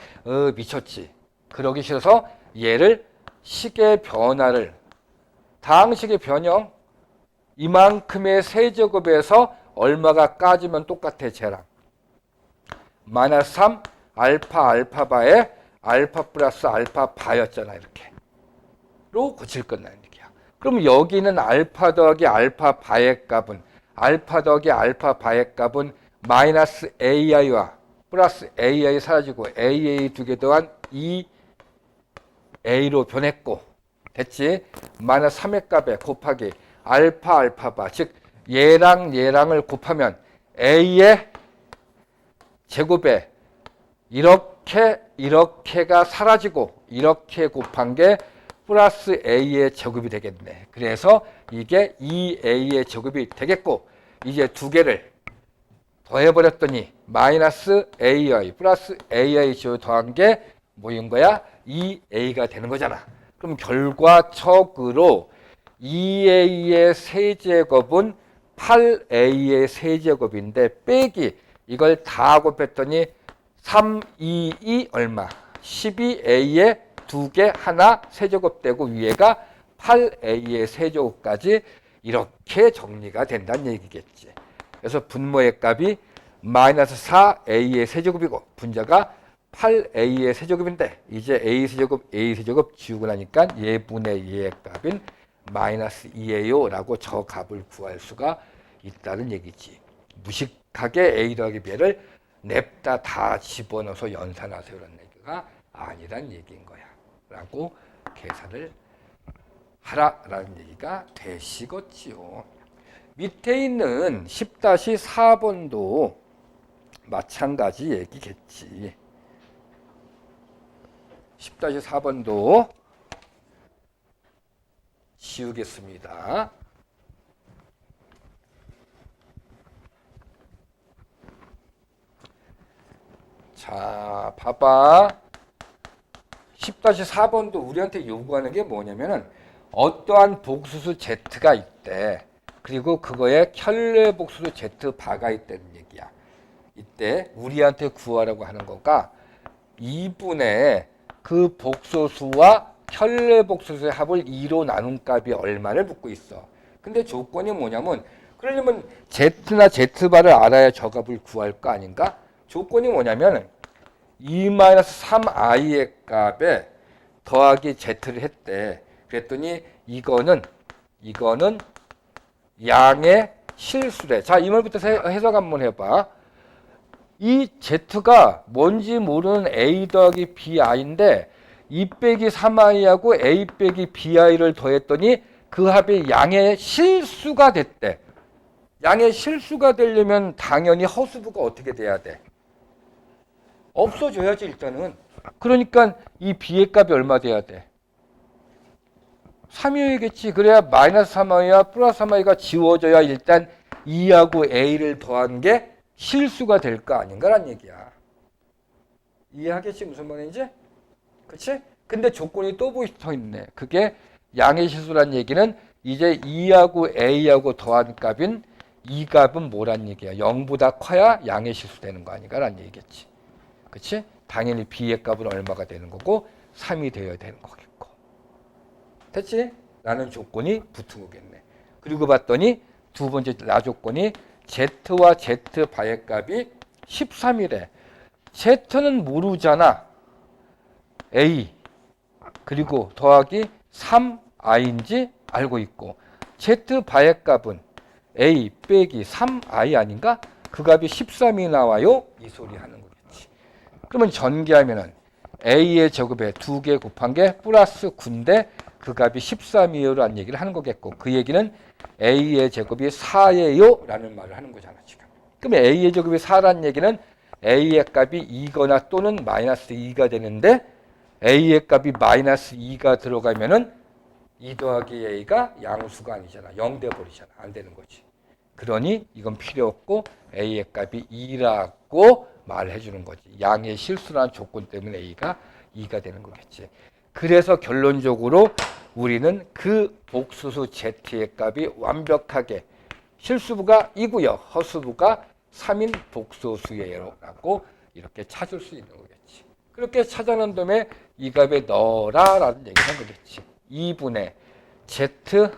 미쳤지. 그러기 싫어서 얘를 식의 변화를 다항식의 변형 이만큼의 세제곱에서 얼마가 까지면 똑같아 쟤랑. 마이너스 3 알파 알파바에 알파 플러스 알파바였잖아 이렇게. 로 고칠 끝나는 얘기야. 그럼 여기는 알파 더하기 알파바의 값은 마이너스 AI와 플러스 AI 사라지고 AA 두 개 더한 2A로 변했고 됐지? 마이너스 3의 값에 곱하기 알파 알파바 즉 얘랑 얘랑을 곱하면 A의 제곱에 이렇게가 사라지고 이렇게 곱한 게 플러스 A의 제곱이 되겠네. 그래서 이게 2A의 제곱이 되겠고 이제 두 개를 더해버렸더니 마이너스 AI 플러스 AI 제곱 더한 게 뭐인 거야? 2A가 되는 거잖아. 그럼 결과적으로 2A의 세제곱은 8A의 세제곱인데 빼기 이걸 다 곱했더니 3, 2, 2 얼마? 12A의 두 개 하나 세제곱되고 위에가 8A의 세제곱까지 이렇게 정리가 된다는 얘기겠지. 그래서 분모의 값이 마이너스 4A의 세제곱이고 분자가 8A의 세제곱인데 이제 A 세제곱 지우고 나니까 예분의 얘의 값인 마이너스 2예요 라고 저 값을 구할 수가 있다는 얘기지. 무식하게 A 더하기 B를 냅다 다 집어넣어서 연산하세요라는 얘기가 아니란 얘기인 거야 라고 계산을 하라라는 얘기가 되시겠지요. 밑에 있는 10-4번도 마찬가지 얘기겠지. 10-4번도 지우겠습니다. 자, 봐봐. 10-4번도 우리한테 요구하는 게 뭐냐면은 어떠한 복수수 Z가 있대. 그리고 그거에 켤레 복수수 Z바가 있다는 얘기야. 이때 우리한테 구하라고 하는 거가 2분의 그 복소수와 켤레 복소수의 합을 2로 나눈 값이 얼마를 묻고 있어. 근데 조건이 뭐냐면 그러려면 Z나 Z바를 알아야 저 값을 구할 거 아닌가? 조건이 뭐냐면 2-3i의 값에 더하기 Z를 했대. 그랬더니 이거는 양의 실수래. 자, 이 말부터 해석 한번 해봐. 이 Z가 뭔지 모르는 A 더하기 BI인데 2 빼기 3i하고 A 빼기 BI를 더했더니 그 합이 양의 실수가 됐대. 양의 실수가 되려면 당연히 허수부가 어떻게 돼야 돼? 없어져야지 일단은. 그러니까 이 B의 값이 얼마 돼야 돼? 3이어야겠지. 그래야 마이너스 3i와 플러스 3i가 지워져야 일단 2하고 A를 더한 게 실수가 될 거 아닌가라는 얘기야. 이해하겠지 무슨 말인지? 그치? 근데 조건이 또 붙어 있네. 그게 양의 실수란 얘기는 이제 2하고 A하고 더한 값인 이 값은 뭐란 얘기야? 0보다 커야 양의 실수 되는 거 아닌가라는 얘기겠지. 그치? 당연히 B의 값은 얼마가 되는 거고 3이 되어야 되는 거겠고. 됐지? 라는 조건이 붙은 거겠네. 그리고 봤더니 두 번째 나 조건이 Z와 Z바의 값이 13이래. Z는 모르잖아. A 그리고 더하기 3i인지 알고 있고 Z바의 값은 A 빼기 3i 아닌가? 그 값이 13이 나와요. 이 소리 하는 거겠지. 그러면 전개하면은 a의 제곱에 2개 곱한 게 플러스 9인데 그 값이 13이에요 라는 얘기를 하는 거겠고, 그 얘기는 a의 제곱이 4예요 라는 말을 하는 거잖아 지금. 그러면 a의 제곱이 4라는 얘기는 a의 값이 2거나 또는 마이너스 2가 되는데, a의 값이 마이너스 2가 들어가면은 2 더하기 a가 양수가 아니잖아. 0 돼버리잖아. 안 되는 거지. 그러니 이건 필요 없고 a의 값이 2라고 말해 주는 거지. 양의 실수라는 조건 때문에 a가 2가 되는 거겠지. 그래서 결론적으로 우리는 그 복수수 z의 값이 완벽하게 실수부가 2고요. 허수부가 3인 복수수예요 라고 이렇게 찾을 수 있는 거겠지. 그렇게 찾아낸 다음에 이 값에 넣어라 라는 얘기를 한 거겠지. 2분의 z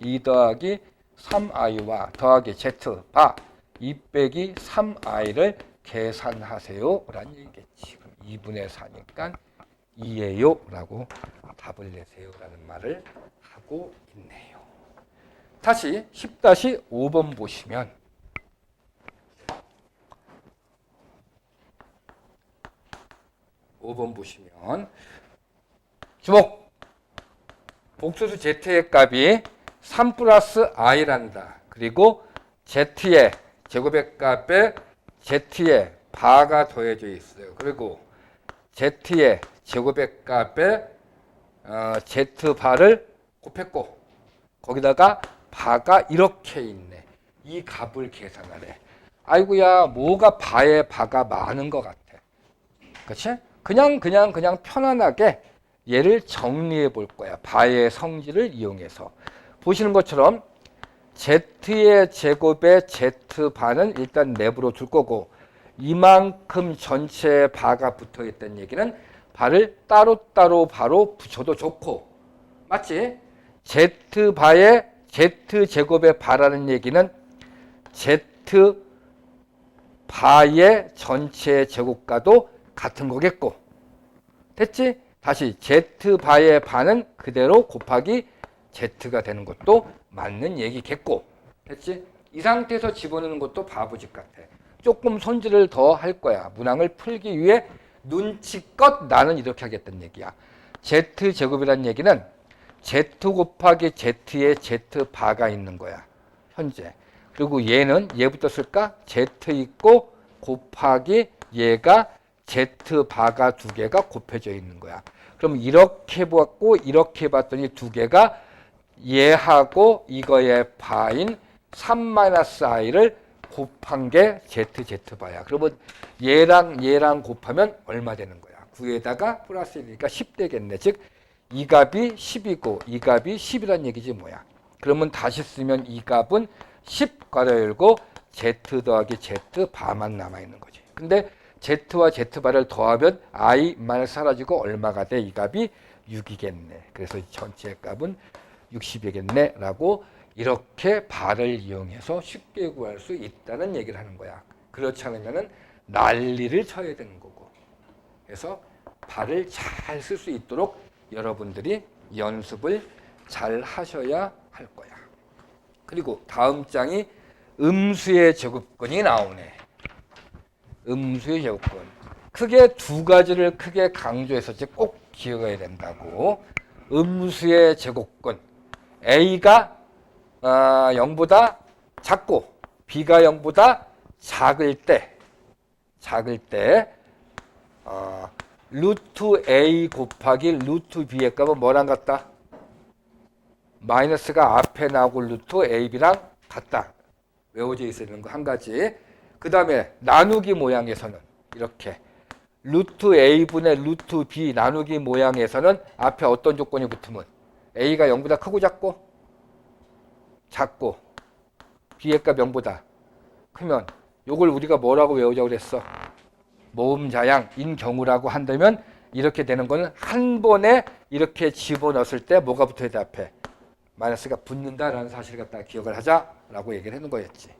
2 더하기 3i와 더하기 z 바 2 빼기 3i를 계산하세요 라는 얘기겠지. 그럼 2분의 4니까 2예요 라고 답을 내세요 라는 말을 하고 있네요. 다시 10-5번 보시면, 주목! 복수수 z의 값이 3 플러스 i란다. 그리고 z의 제곱의 값에 z의 바가 더해져 있어요. 그리고 z의 제곱의 값에 z바를 곱했고 거기다가 바가 이렇게 있네. 이 값을 계산하래. 아이고야, 뭐가 바에 바가 많은 것 같아. 그렇지? 그냥 편안하게 얘를 정리해 볼 거야. 바의 성질을 이용해서. 보시는 것처럼 z의 제곱에 z바는 일단 내부로 둘 거고, 이만큼 전체에 바가 붙어 있다는 얘기는 바를 따로따로 바로 붙여도 좋고, 맞지? z바에 z제곱의 바라는 얘기는 z바의 전체 제곱과도 같은 거겠고, 됐지? 다시 z바의 바는 그대로 곱하기 z가 되는 것도 맞는 얘기겠고, 됐지? 이 상태에서 집어넣는 것도 바보짓 같아. 조금 손질을 더 할 거야. 문항을 풀기 위해 눈치껏 나는 이렇게 하겠다는 얘기야. z제곱이라는 얘기는 z 곱하기 z에 z바가 있는 거야. 현재. 그리고 얘는 얘부터 쓸까? z 있고 곱하기 얘가 z바가 두 개가 곱해져 있는 거야. 그럼 이렇게 봤고 이렇게 봤더니 두 개가 얘하고 이거의 바인 3-i를 곱한 게 z바야. 그러면 얘랑 곱하면 얼마 되는 거야? 9에다가 플러스 1이니까 10 되겠네. 즉 이 값이 10이고 이 값이 10이란 얘기지 뭐야. 그러면 다시 쓰면 이 값은 10 괄호 열고 z 더하기 z바만 남아있는 거지. 근데 z와 z바를 더하면 i만 사라지고 얼마가 돼? 이 값이 6이겠네. 그래서 전체 값은 60이겠네 라고 이렇게 바를 이용해서 쉽게 구할 수 있다는 얘기를 하는 거야. 그렇지 않으면 난리를 쳐야 되는 거고. 그래서 바를 잘 쓸 수 있도록 여러분들이 연습을 잘 하셔야 할 거야. 그리고 다음 장이 음수의 제곱근이 나오네. 음수의 제곱근. 크게 두 가지를 크게 강조해서 꼭 기억해야 된다고. 음수의 제곱근. A가 0보다 작고 B가 0보다 작을 때 루트 A 곱하기 루트 B의 값은 뭐랑 같다? 마이너스가 앞에 나오고 루트 AB랑 같다. 외워져 있는 거 한 가지. 그 다음에 나누기 모양에서는 이렇게 루트 A분의 루트 B 나누기 모양에서는 앞에 어떤 조건이 붙으면 A가 0보다 크고 작고 B의 값 0보다 크면 요걸 우리가 뭐라고 외우자고 그랬어? 모음자양인 경우라고 한다면 이렇게 되는 거는 한 번에 이렇게 집어넣었을 때 뭐가 붙어야 돼? 앞에 마이너스가 붙는다라는 사실을 갖다 기억을 하자라고 얘기를 하는 거였지.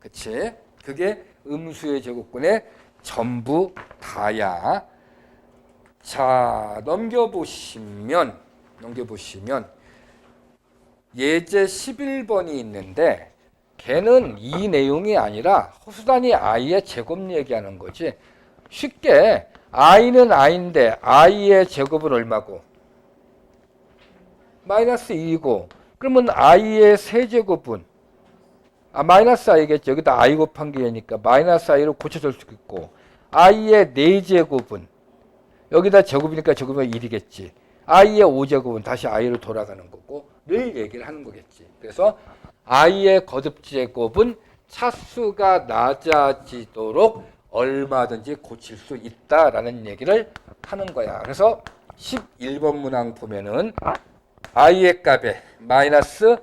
그치? 그게 음수의 제곱근의 전부 다야. 자, 넘겨보시면 예제 11번이 있는데 걔는 이 내용이 아니라 허수단위 i의 제곱 얘기하는 거지. 쉽게 i는 i인데 i의 제곱은 얼마고? 마이너스 2이고 그러면 i의 세제곱은 마이너스 i겠죠. 여기다 i 곱한 게 얘니까 마이너스 i로 고쳐줄 수 있고 i의 4제곱은 여기다 제곱이니까 제곱은 1이겠지. i의 5제곱은 다시 i로 돌아가는 거고 늘 얘기를 하는 거겠지. 그래서 i의 거듭제곱은 차수가 낮아지도록 얼마든지 고칠 수 있다라는 얘기를 하는 거야. 그래서 11번 문항 보면은 i의 값에 마이너스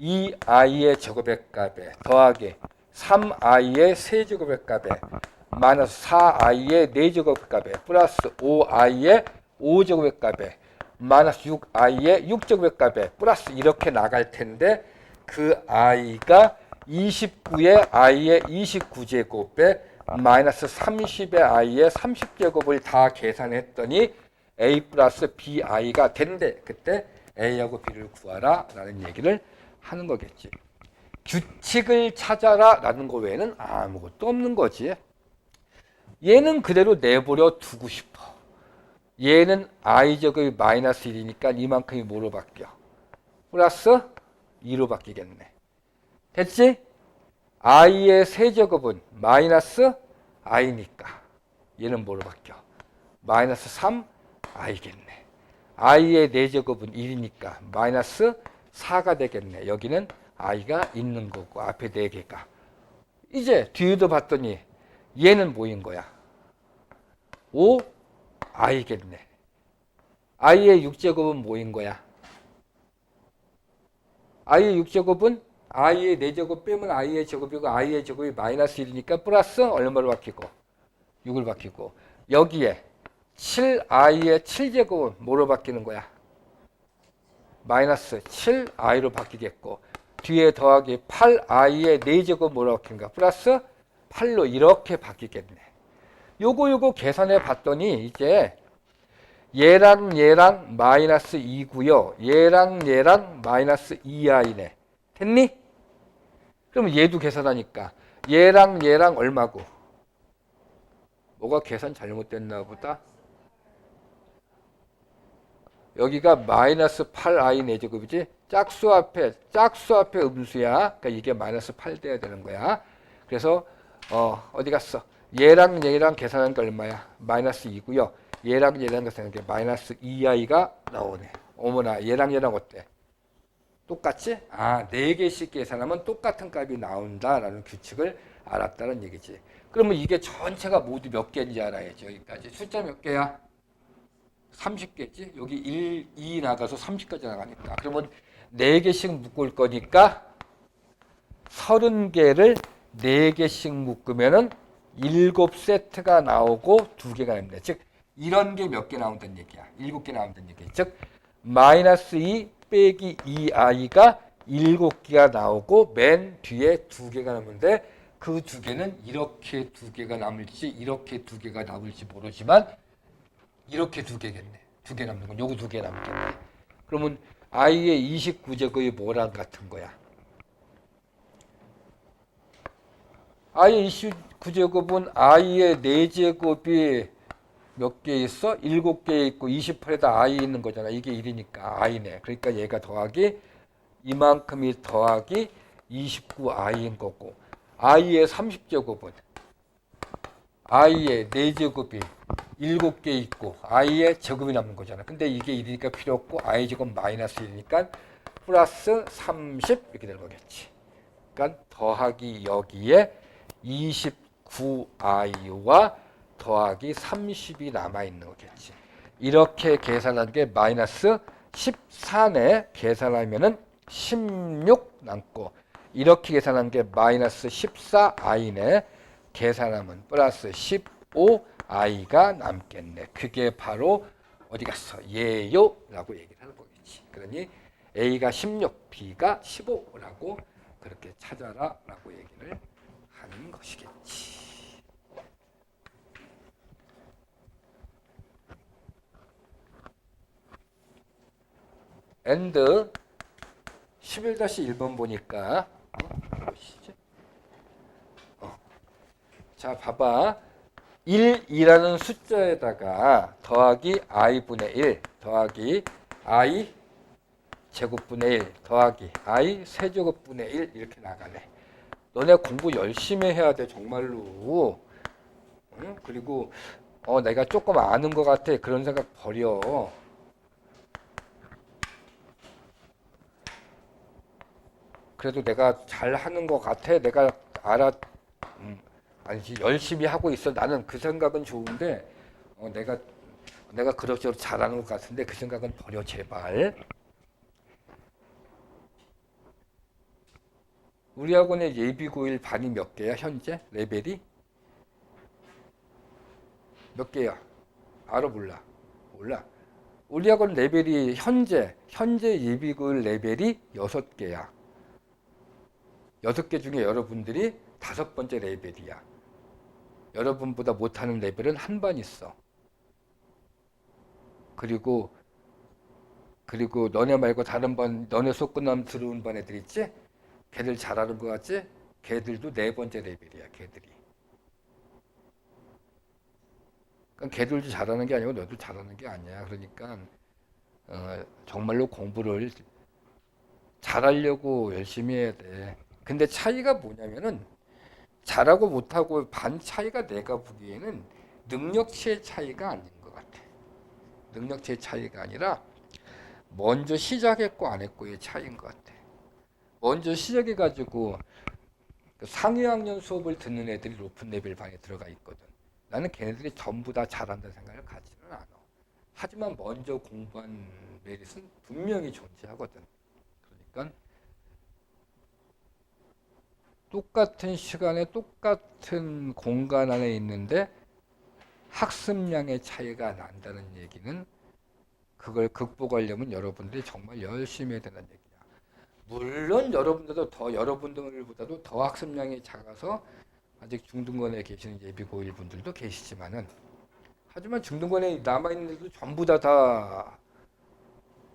2i의 제곱의 값에 더하기 3i의 세제곱의 값에 마이너스 4i의 4제곱의 값에 플러스 5i의 5제곱의 값에 마이너스 6i의 6제곱의 값에 플러스 이렇게 나갈 텐데 그 i가 29의 i의 29제곱에 마이너스 30의 i의 30제곱을 다 계산했더니 a 플러스 bi가 된대. 그때 a하고 b를 구하라 라는 얘기를 하는 거겠지. 규칙을 찾아라 라는 거 외에는 아무것도 없는 거지. 얘는 그대로 내버려 두고 싶어. 얘는 i제곱이 마이너스 1이니까 이만큼이 뭐로 바뀌어? 플러스 2로 바뀌겠네. 됐지? i의 세제곱은 마이너스 i니까 얘는 뭐로 바뀌어? 마이너스 3i겠네. i의 4제곱은 1이니까 마이너스 4가 되겠네. 여기는 i가 있는 거고 앞에 4개가. 이제 뒤에도 봤더니 얘는 뭐인 거야? 5i겠네. i의 6제곱은 뭐인 거야? i의 6제곱은 i의 4제곱 빼면 i의 제곱이고 i의 제곱이 마이너스 1이니까 플러스 얼마로 바뀌고 6을 바뀌고 여기에 7i의 7제곱은 뭐로 바뀌는 거야? 마이너스 7i로 바뀌겠고 뒤에 더하기 8i의 4제곱 뭐로 바뀌는가? 플러스 8로 이렇게 바뀌겠네. 요거 계산해 봤더니 이제 얘랑 마이너스 2고요. 얘랑 마이너스 2i네. 됐니? 그럼 얘도 계산하니까 얘랑 얼마고? 뭐가 계산 잘못됐나 보다. 여기가 마이너스 8i 4제곱이지? 짝수 앞에 음수야. 그러니까 이게 마이너스 8 돼야 되는 거야. 그래서 어디 갔어? 얘랑 계산한 게 얼마야? 마이너스 2고요. 얘랑 계산한 게 마이너스 2i가 나오네. 어머나 얘랑 어때? 똑같지? 4개씩 계산하면 똑같은 값이 나온다라는 규칙을 알았다는 얘기지. 그러면 이게 전체가 모두 몇 개인지 알아야지. 여기까지. 숫자 몇 개야? 30개지? 여기 1, 2 나가서 30까지 나가니까. 그러면 4개씩 묶을 거니까 30개를 4개씩 묶으면은 7세트가 나오고 2개가 됩니다. 즉 이런 게 몇 개 나온다는 얘기야. 7개 나온다는 얘기야. 즉 마이너스 2 빼기 2i가 7개가 나오고 맨 뒤에 2개가 남는데 그 2개는 이렇게 2개가 남을지 이렇게 2개가 남을지 모르지만 이렇게 2개겠네. 2개 남는 건 요거 2개 남겠네. 그러면 i의 29제곱이 뭐랑 같은 거야? i의 29제곱은 i의 4제곱이 몇 개 있어? 7개 있고 28에다 i 있는 거잖아. 이게 1이니까 i네. 그러니까 얘가 더하기 이만큼이 더하기 29i인 거고 i의 30제곱은 i의 4제곱이 7개 있고 i의 제곱이 남는 거잖아. 근데 이게 1이니까 필요 없고 i 제곱 마이너스 1이니까 플러스 30 이렇게 되는 거겠지. 그러니까 더하기 여기에 29i와 더하기 30이 남아있는 거겠지. 이렇게 계산한 게 마이너스 14네. 계산하면은 16 남고 이렇게 계산한 게 마이너스 14i네. 계산하면 플러스 15i가 남겠네. 그게 바로 어디 갔어? 예요 라고 얘기를 하는 거겠지. 그러니 A가 16, B가 15라고 그렇게 찾아라 라고 얘기를 하는 것이겠지. 엔드 11-1번 보니까 보시죠. 자, 봐봐. 1이라는 숫자에다가 더하기 i분의 1 더하기 i 제곱분의 1 더하기 i 세제곱분의 1 이렇게 나가네. 너네 공부 열심히 해야 돼 정말로. 응? 그리고 내가 조금 아는 것 같아 그런 생각 버려. 그래도 내가 잘하는 것 같아 내가 알아. 아니지 열심히 하고 있어. 나는 그 생각은 좋은데 내가 그럭저럭 잘하는 것 같은데 그 생각은 버려 제발. 우리 학원의 예비고일 반이 몇 개야 현재 레벨이? 몇 개야? 알아 몰라? 몰라. 우리 학원 레벨이 현재 예비고일 레벨이 6개야. 6개 중에 여러분들이 5번째 레벨이야. 여러분보다 못하는 레벨은 한 반 있어. 그리고 너네 말고 다른 반, 너네 수업 끝나면 들어온 반 애들 있지? 걔들 잘하는 거 같지? 걔들도 4번째 레벨이야, 걔들이. 그러니까 걔들도 잘하는 게 아니고 너도 잘하는 게 아니야. 그러니까 정말로 공부를 잘하려고 열심히 해야 돼. 근데 차이가 뭐냐면은 잘하고 못하고 반 차이가 내가 보기에는 능력치의 차이가 아닌 것 같아. 능력치의 차이가 아니라 먼저 시작했고 안 했고의 차이인 것 같아. 먼저 시작해가지고 상위 학년 수업을 듣는 애들이 높은 레벨 반에 들어가 있거든. 나는 걔네들이 전부 다 잘한다는 생각을 가지는 않아. 하지만 먼저 공부한 메릿은 분명히 존재하거든. 그러니까 똑같은 시간에 똑같은 공간 안에 있는데 학습량의 차이가 난다는 얘기는 그걸 극복하려면 여러분들이 정말 열심히 해야 된다는 얘기야. 물론 여러분들보다도 더 학습량이 작아서 아직 중등권에 계시는 예비고일 분들도 계시지만은 하지만 중등권에 남아있는 애들도 전부 다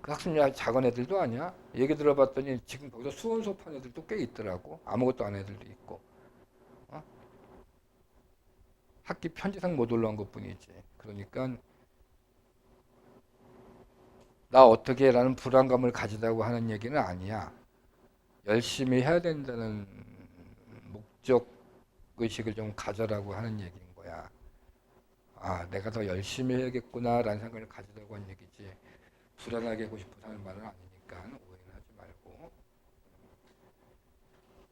그 학습량이 작은 애들도 아니야. 얘기 들어봤더니 지금 거기서 수원 수업한 애들도 꽤 있더라고. 아무것도 안 애들도 있고. 어? 학기 편지상 못 올라온 것뿐이지. 그러니까 나 어떻게 라는 불안감을 가지라고 하는 얘기는 아니야. 열심히 해야 된다는 목적 의식을 좀 가져라고 하는 얘기인 거야. 아, 내가 더 열심히 해야겠구나라는 생각을 가지라고 한 얘기지. 불안하게 하고 싶어서 하는 말은 아니니까 오해는 하지 말고.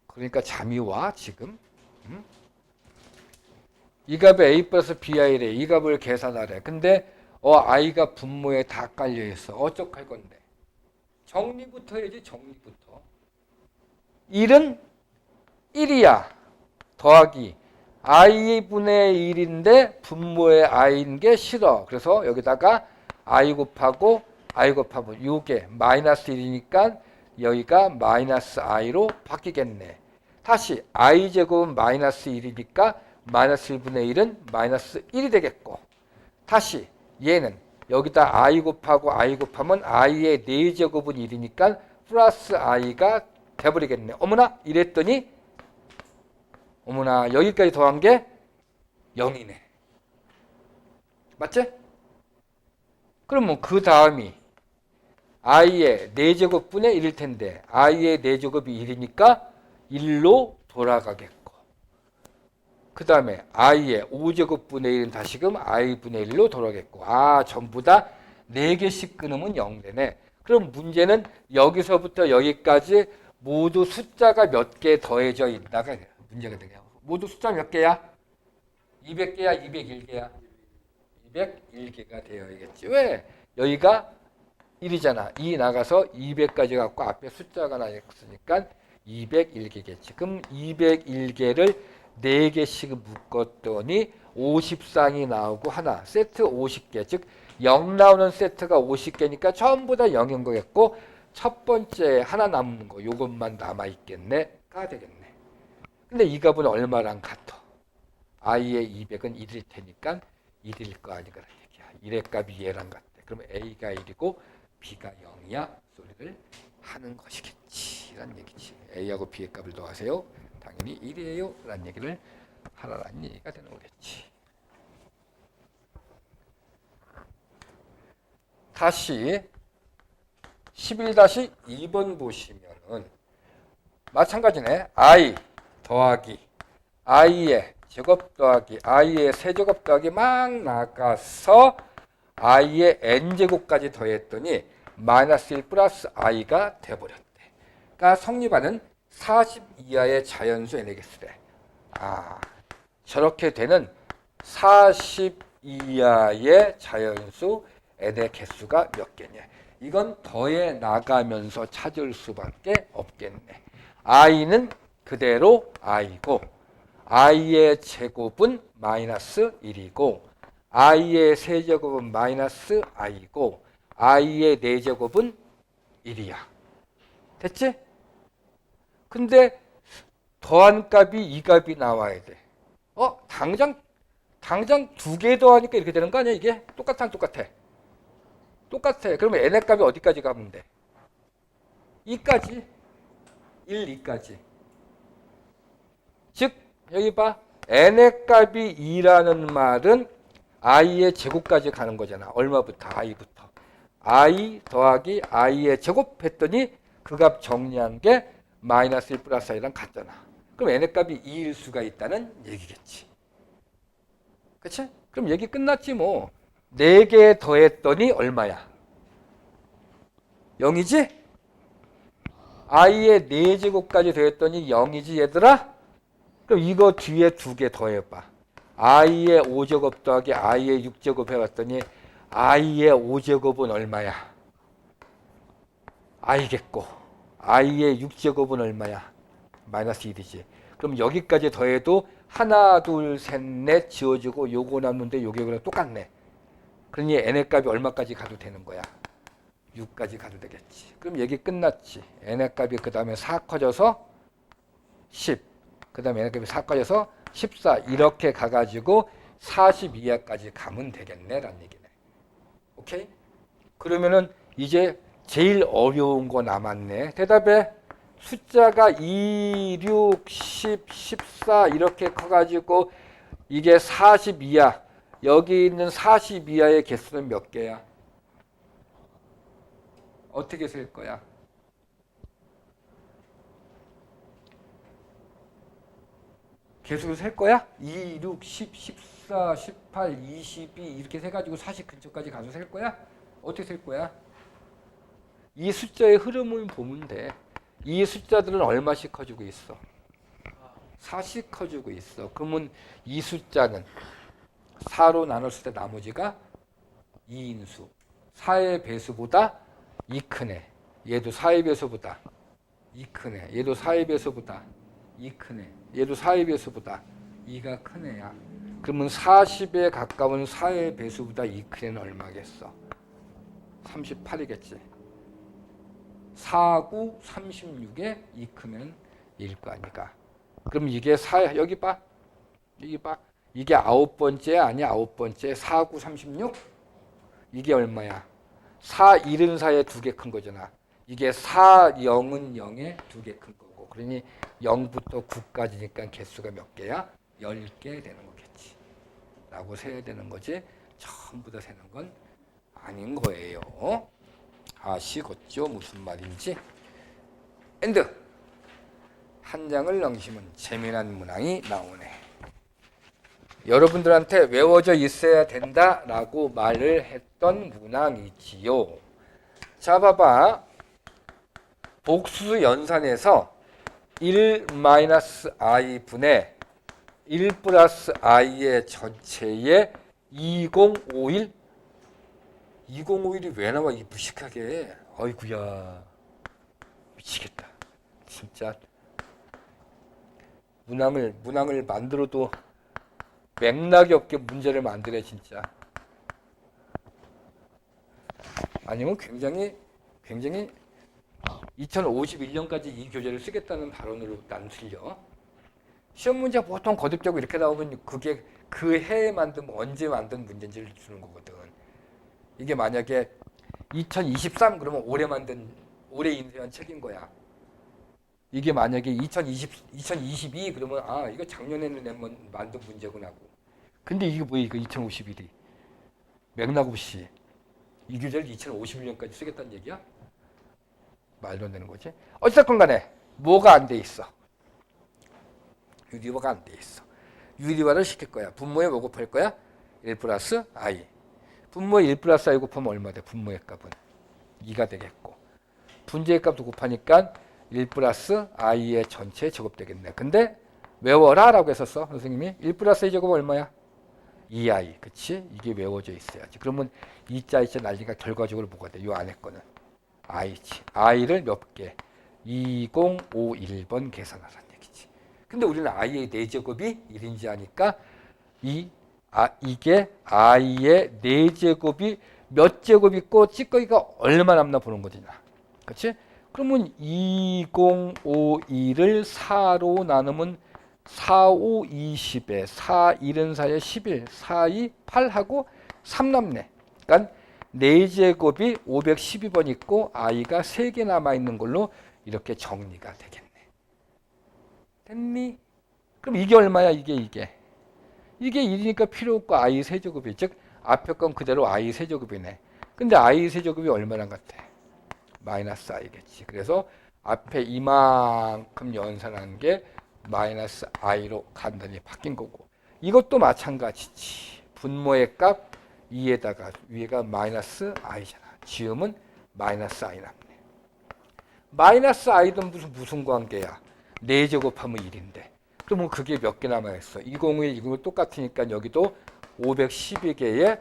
그러니까 잠이 와 지금? 응? 이 값에 a 플러스 bi래. 이 값을 계산하래. 근데 i가 분모에 다 깔려 있어. 어떡할 건데? 정리부터 해야지 정리부터. 1은 1이야. 더하기 i분의 1인데 분모의 i인 게 싫어. 그래서 여기다가 i 곱하고 6에 마이너스 1이니까 여기가 마이너스 i로 바뀌겠네. 다시 i제곱은 마이너스 1이니까 마이너스 1분의 1은 마이너스 1이 되겠고 다시 얘는 여기다 i 곱하면 i의 4제곱은 1이니까 플러스 i가 돼버리겠네. 어머나 이랬더니 어머나 여기까지 더한 게 0이네. 맞지? 그러면 그 다음이 i의 4제곱분의 1일 텐데 i의 4제곱이 1이니까 1로 돌아가겠고 그 다음에 i의 5제곱분의 1은 다시금 i분의 1로 돌아가겠고 아 전부 다 4개씩 끊으면 0 되네. 그럼 문제는 여기서부터 여기까지 모두 숫자가 몇 개 더해져 있다가 문제가 되네요. 모두 숫자 몇 개야? 200개야? 201개야? 201개가 되어야겠지. 왜? 여기가 1이잖아. 2 나가서 200까지 갖고 앞에 숫자가 나있으니까 201개겠지. 그럼 201개를 4개씩 묶었더니 50쌍이 나오고 하나. 세트 50개. 즉 0 나오는 세트가 50개니까 전부 다 0인 거겠고 첫 번째 하나 남은 거 요것만 남아있겠네.가 되겠네. 근데 이 값은 얼마랑 같아? i의 200은 1일 테니까 1일 거 아니라는 얘기야. 1의 값이 얘랑 같대. 그러면 a가 1이고 b가 0이야 소리를 하는 것이겠지 라는 얘기지. a하고 b의 값을 더하세요. 당연히 1이에요 라는 얘기를 하라는 얘기가 되는 거겠지. 다시 11-2번 보시면은 마찬가지네. i 더하기 i의 제곱 더하기 i의 세제곱 더하기 막 나가서 i의 n제곱까지 더했더니 마이너스 1 플러스 i가 돼버렸대. 그러니까 성립하는 40 이하의 자연수 n의 개수래. 아, 저렇게 되는 40 이하의 자연수 n의 개수가 몇 개냐. 이건 더해 나가면서 찾을 수밖에 없겠네. i는 그대로 i고 i의 제곱은 마이너스 1이고 i의 세제곱은 마이너스 i고 i의 4제곱은 1이야. 됐지? 근데 더한 값이 이 값이 나와야 돼. 당장 2개 더하니까 이렇게 되는 거 아니야? 이게 똑같아. 그러면 n의 값이 어디까지 가면 돼? 2까지. 1, 2까지. 즉 여기 봐. n의 값이 2라는 말은 i의 제곱까지 가는 거잖아. 얼마부터? i부터. i 더하기 i의 제곱 했더니 그 값 정리한 게 마이너스 1 플러스 i랑 같잖아. 그럼 n의 값이 2일 수가 있다는 얘기겠지. 그치? 그럼 얘기 끝났지 뭐. 4개 더했더니 얼마야? 0이지? i의 4제곱까지 더했더니 0이지 얘들아? 그럼 이거 뒤에 2개 더해봐. i의 5제곱 더하기 i의 6제곱 해봤더니 i의 5제곱은 얼마야? i겠고 i의 6제곱은 얼마야? 마이너스 1이지. 그럼 여기까지 더해도 하나, 둘, 셋, 넷 지워지고 요거 남는데 요게 똑같네. 그러니 n의 값이 얼마까지 가도 되는 거야? 6까지 가도 되겠지. 그럼 얘기 끝났지. n의 값이 그 다음에 4 커져서 10. 그 다음에 n의 값이 4 커져서 14. 이렇게 가가지고 40 이하까지 가면 되겠네. 라는 얘기네. 오케이? 그러면은 이제 제일 어려운 거 남았네. 대답해. 숫자가 2, 6, 10, 14 이렇게 커가지고 이게 40 이하. 여기 있는 40 이하의 개수는 몇 개야? 어떻게 셀 거야? 개수를 셀 거야? 2, 6, 10, 14, 18, 22 이렇게 세가지고 40 근처까지 가서 셀 거야? 어떻게 셀 거야? 이 숫자의 흐름을 보면 돼. 이 숫자들은 얼마씩 커지고 있어? 4씩 커지고 있어. 그러면 이 숫자는 4로 나눴을 때 나머지가 2인수. 4의 배수보다 2 크네. 얘도 4의 배수보다 2 크네. 얘도 4의 배수보다 2 크네. 얘도 4의 배수보다 2가 큰 애야. 그러면 40에 가까운 4의 배수보다 2 큰 애는 얼마겠어? 38이겠지. 4, 9, 36에 2 크면 1일 거 아니까. 그럼 이게 4, 여기 봐. 여기 봐. 이게 9번째 아니야? 9번째. 4, 9, 36? 이게 얼마야? 4, 1은 4에 2개 큰 거잖아. 이게 4, 0은 0에 2개 큰 거고. 그러니 0부터 9까지니까 개수가 몇 개야? 10개 되는 거겠지. 라고 세야 되는 거지. 전부 다 세는 건 아닌 거예요. 아시겠죠? 무슨 말인지. 엔드. 한 장을 넘기시면 재미난 문항이 나오네. 여러분들한테 외워져 있어야 된다라고 말을 했던 문항이지요. 자, 봐봐. 복수 연산에서 1-i 분의 1 플러스 i의 전체에 2051? 2051이 왜 나와? 이 무식하게. 어이구야. 미치겠다. 진짜. 문항을 만들어도 맥락이 없게 문제를 만드네, 진짜. 아니면 굉장히 2051년까지 이 교재를 쓰겠다는 발언으로 난 틀려. 시험 문제 보통 거듭되고 이렇게 나오면 그게 그 해에 만든, 언제 만든 문제인지를 주는 거거든. 이게 만약에 2023 그러면 올해 인쇄한 책인 거야. 이게 만약에 2022 그러면 이거 작년에 만든 문제구나 하고. 근데 이게 뭐야? 이거 2051이 맥락 없이 이 규제를 2051년까지 쓰겠다는 얘기야? 말도 안 되는 거지. 어쨌건 간에 뭐가 안 돼 있어? 유리화가 안 돼 있어. 유리화를 시킬 거야. 분모에 뭐 곱할 거야? 1 플러스 i. 분모에 1 플러스 i 곱하면 얼마 돼? 분모의 값은 2가 되겠고. 분자의 값도 곱하니까 1 플러스 i의 전체 제곱 되겠네. 근데 외워라 라고 했었어. 선생님이. 1 플러스 i 제곱은 얼마야? 2i. 그치? 이게 외워져 있어야지. 그러면 2자 2자 난리가 결과적으로 뭐가 돼? 요 안에 거는 i지. i를 몇 개? 2051번 계산하라는 얘기지. 근데 우리는 i의 4제곱이 1인지 아니까 이게 i의 4제곱이 몇 제곱 있고 찌꺼기가 얼마 남나 보는 거지. 그렇지? 그러면 2051을 4로 나누면 4, 5, 20에 4, 1은 4에 11, 4, 2, 8하고 3 남네. 그러니까 4제곱이 512번 있고 i가 3개 남아있는 걸로 이렇게 정리가 되겠네. 됐니? 그럼 이게 얼마야? 이게 1이니까 필요 없고 i 세제곱이, 즉 앞에 건 그대로 i 세제곱이네. 근데 i 세제곱이 얼마나 같아? 마이너스 i겠지. 그래서 앞에 이만큼 연산한 게 마이너스 i로 간단히 바뀐 거고, 이것도 마찬가지지. 분모의 값 2에다가 위에가 마이너스 i잖아. 지음은 마이너스 i 남네. 마이너스 i는 무슨 관계야? 4제곱하면 1인데. 그러면 그게 몇 개 남아있어? 201, 201 똑같으니까 여기도 512개에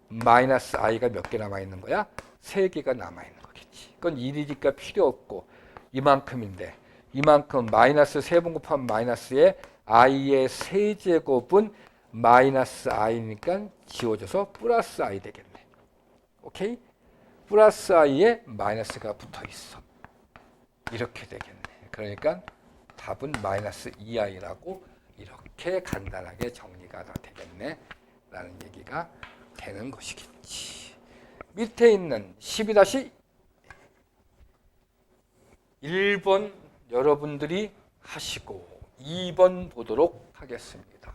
마이너스 i가 몇 개 남아있는 거야? 3개가 남아있는 거겠지. 그건 1이니까 필요 없고 이만큼인데, 이만큼 마이너스 3번 곱하면 마이너스에 i의 세제곱은 마이너스 i니까 지워져서 플러스 i 되겠네. 오케이? 플러스 i에 마이너스가 붙어 있어. 이렇게 되겠네. 그러니까 답은 마이너스 2i라고 이렇게 간단하게 정리가 다 되겠네 라는 얘기가 되는 것이겠지. 밑에 있는 12-1번 여러분들이 하시고 2번 보도록 하겠습니다.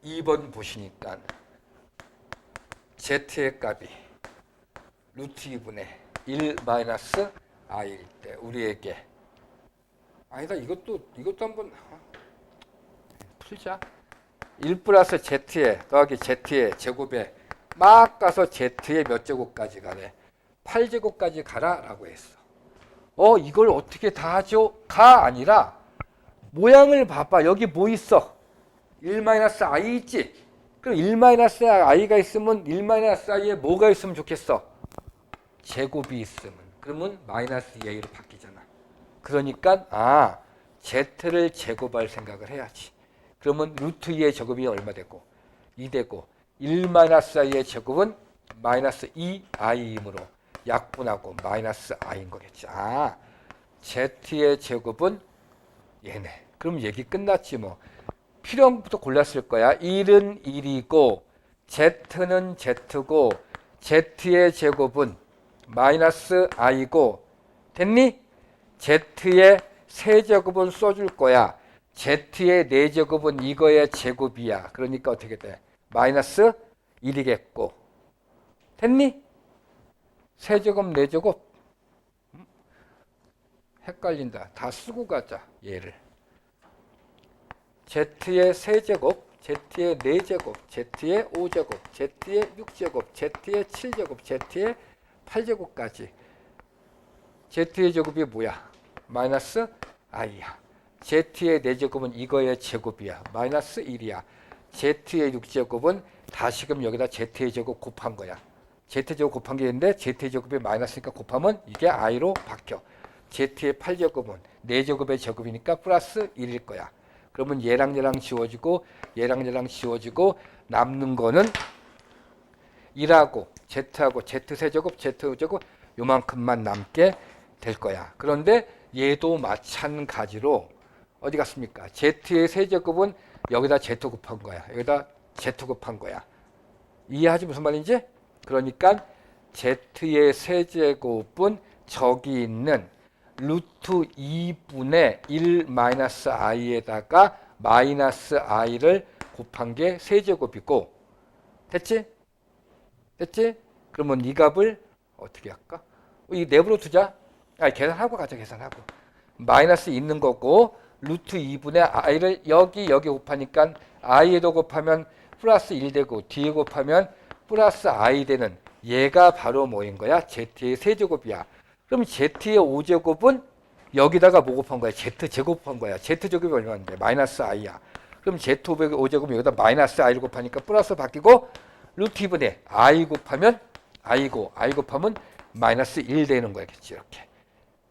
2번 보시니까 z의 값이 루트 2분의 1 마이너스 i일 때 우리에게, 아니다, 이것도 한번 풀자. 1 플러스 z에 더하기 z의 제곱에 막 가서 z의 몇 제곱까지 가래? 8제곱까지 가라라고 했어. 이걸 어떻게 다 하죠? 가 아니라 모양을 봐봐. 여기 뭐 있어? 1 마이너스 i 있지? 그럼 1 마이너스 i가 있으면 1 마이너스 i에 뭐가 있으면 좋겠어? 제곱이 있으면. 그러면 마이너스 2a로 바뀌잖아. 그러니까 z를 제곱할 생각을 해야지. 그러면 루트 2의 제곱이 얼마 되고? 2 되고 1 마이너스 i의 제곱은 마이너스 2i이므로 약분하고 마이너스 i인 거겠지. z의 제곱은 얘네. 그럼 얘기 끝났지 뭐. 필요한 것부터 골랐을 거야. 1은 1이고 z는 z고 z의 제곱은 마이너스 i고, 됐니? z의 세제곱은 써줄 거야. z의 4제곱은 이거의 제곱이야. 그러니까 어떻게 돼? 마이너스 1이겠고. 됐니? 세제곱 4제곱? 헷갈린다. 다 쓰고 가자. 얘를. z의 세제곱, z의 4제곱, z의 5제곱, z의 6제곱, z의 7제곱, z의 8제곱까지. z의 제곱이 뭐야? 마이너스 i야. z의 4제곱은 이거의 제곱이야. 마이너스 1이야. z의 6제곱은 다시금 여기다 z의 제곱 곱한 거야. z제곱 곱한 게 있는데 z의 제곱이 마이너스니까 곱하면 이게 i로 바뀌어. z의 8제곱은 4제곱의 제곱이니까 플러스 1일 거야. 그러면 얘랑 얘랑 지워지고 얘랑 얘랑 지워지고 남는 거는 1하고 z하고 z세제곱, z제곱 요만큼만 남게 될 거야. 그런데 얘도 마찬가지로 어디 갔습니까? z의 세제곱은 여기다 z 곱한 거야. 여기다 z 곱한 거야. 이해하지 무슨 말인지? 그러니까 z의 세제곱은 저기 있는 루트 2분의 1 마이너스 i에다가 마이너스 i를 곱한 게 세제곱이고, 됐지? 됐지? 그러면 이 값을 어떻게 할까? 이 내부로 두자. 계산하고 가자. 계산하고. 마이너스 있는 거고 루트 2분의 i를 여기 곱하니까 i에도 곱하면 플러스 1 되고 뒤에 곱하면 플러스 i 되는 얘가 바로 뭐인 거야? z의 세제곱이야. 그럼 z의 5제곱은 여기다가 뭐 곱한 거야? z제곱 곱한 거야. z제곱이 얼마인데? 마이너스 i야. 그럼 z5제곱은 여기다 마이너스 i를 곱하니까 플러스 바뀌고 루트 2분의 i 곱하면 i고 i 곱하면 마이너스 1 되는 거겠지. 이렇게.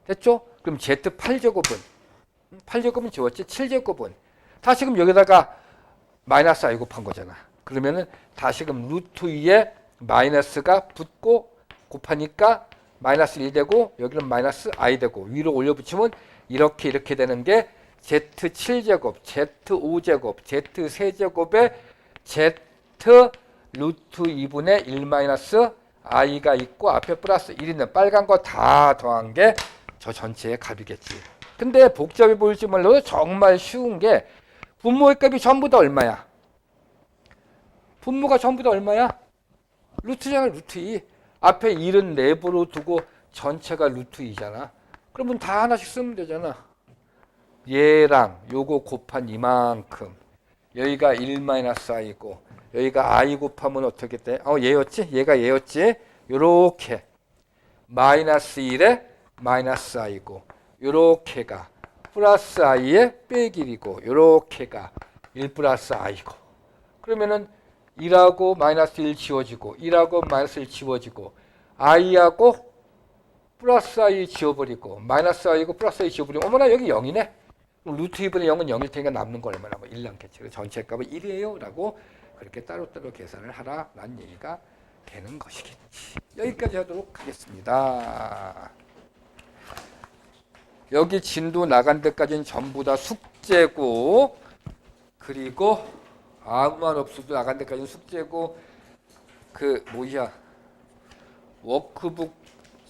됐죠? 그럼 z8제곱은 8제곱은 지웠지? 7제곱은 다시금 여기다가 마이너스 i 곱한 거잖아. 그러면은 다시금 루트 2에 마이너스가 붙고 곱하니까 마이너스 1 되고 여기는 마이너스 i 되고 위로 올려붙이면 이렇게 되는 게 z7제곱, z5제곱, z3제곱에 z 루트 2분의 1 마이너스 i가 있고 앞에 플러스 1 있는 빨간 거 다 더한 게 저 전체의 값이겠지. 근데 복잡해 보일지 몰라도 정말 쉬운 게 분모의 값이 전부 다 얼마야? 분모가 전부 다 얼마야? 루트잖아. 루트 2. 앞에 1은 내부로 두고 전체가 루트 2잖아. 그러면 다 하나씩 쓰면 되잖아. 얘랑 요거 곱한 이만큼. 여기가 1-i고 여기가 i 곱하면 어떻게 돼? 얘였지? 얘가 얘였지? 요렇게 마이너스 1에 마이너스 i고 요렇게가 플러스 i에 빼기 1이고 요렇게가 1 플러스 i고 그러면은 1하고 마이너스 1 지워지고 1하고 마이너스 1 지워지고 i하고 플러스 i 지워버리고 마이너스 i고 플러스 i 지워버리고 어머나 여기 0이네. 그럼 루트 2분의 0은 0일 테니까 남는 거 얼마나? 1 남겠지. 전체 값은 1이에요 라고 그렇게 따로따로 계산을 하라라는 얘기가 되는 것이겠지. 여기까지 하도록 하겠습니다. 여기 진도 나간 데까지는 전부 다 숙제고 그리고 아무 말 없어도 나간 데까지는 숙제고 그 뭐야 워크북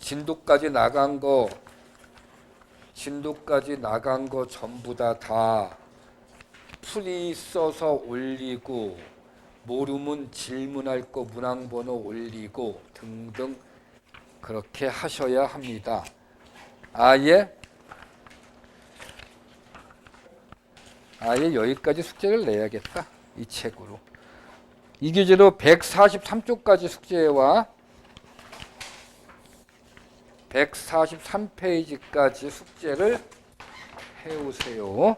진도까지 나간 거 전부 다 풀이 써서 올리고 모르면 질문할 거 문항번호 올리고 등등 그렇게 하셔야 합니다. 아예 여기까지 숙제를 내야겠다. 이 책으로. 이 교재로 143쪽까지 숙제와 143페이지까지 숙제를 해오세요.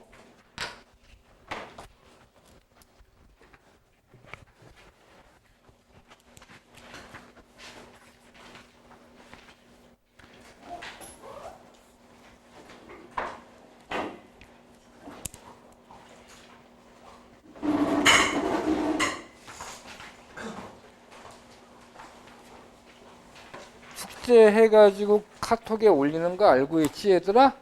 숙제 해가지고 카톡에 올리는 거 알고 있지 얘들아?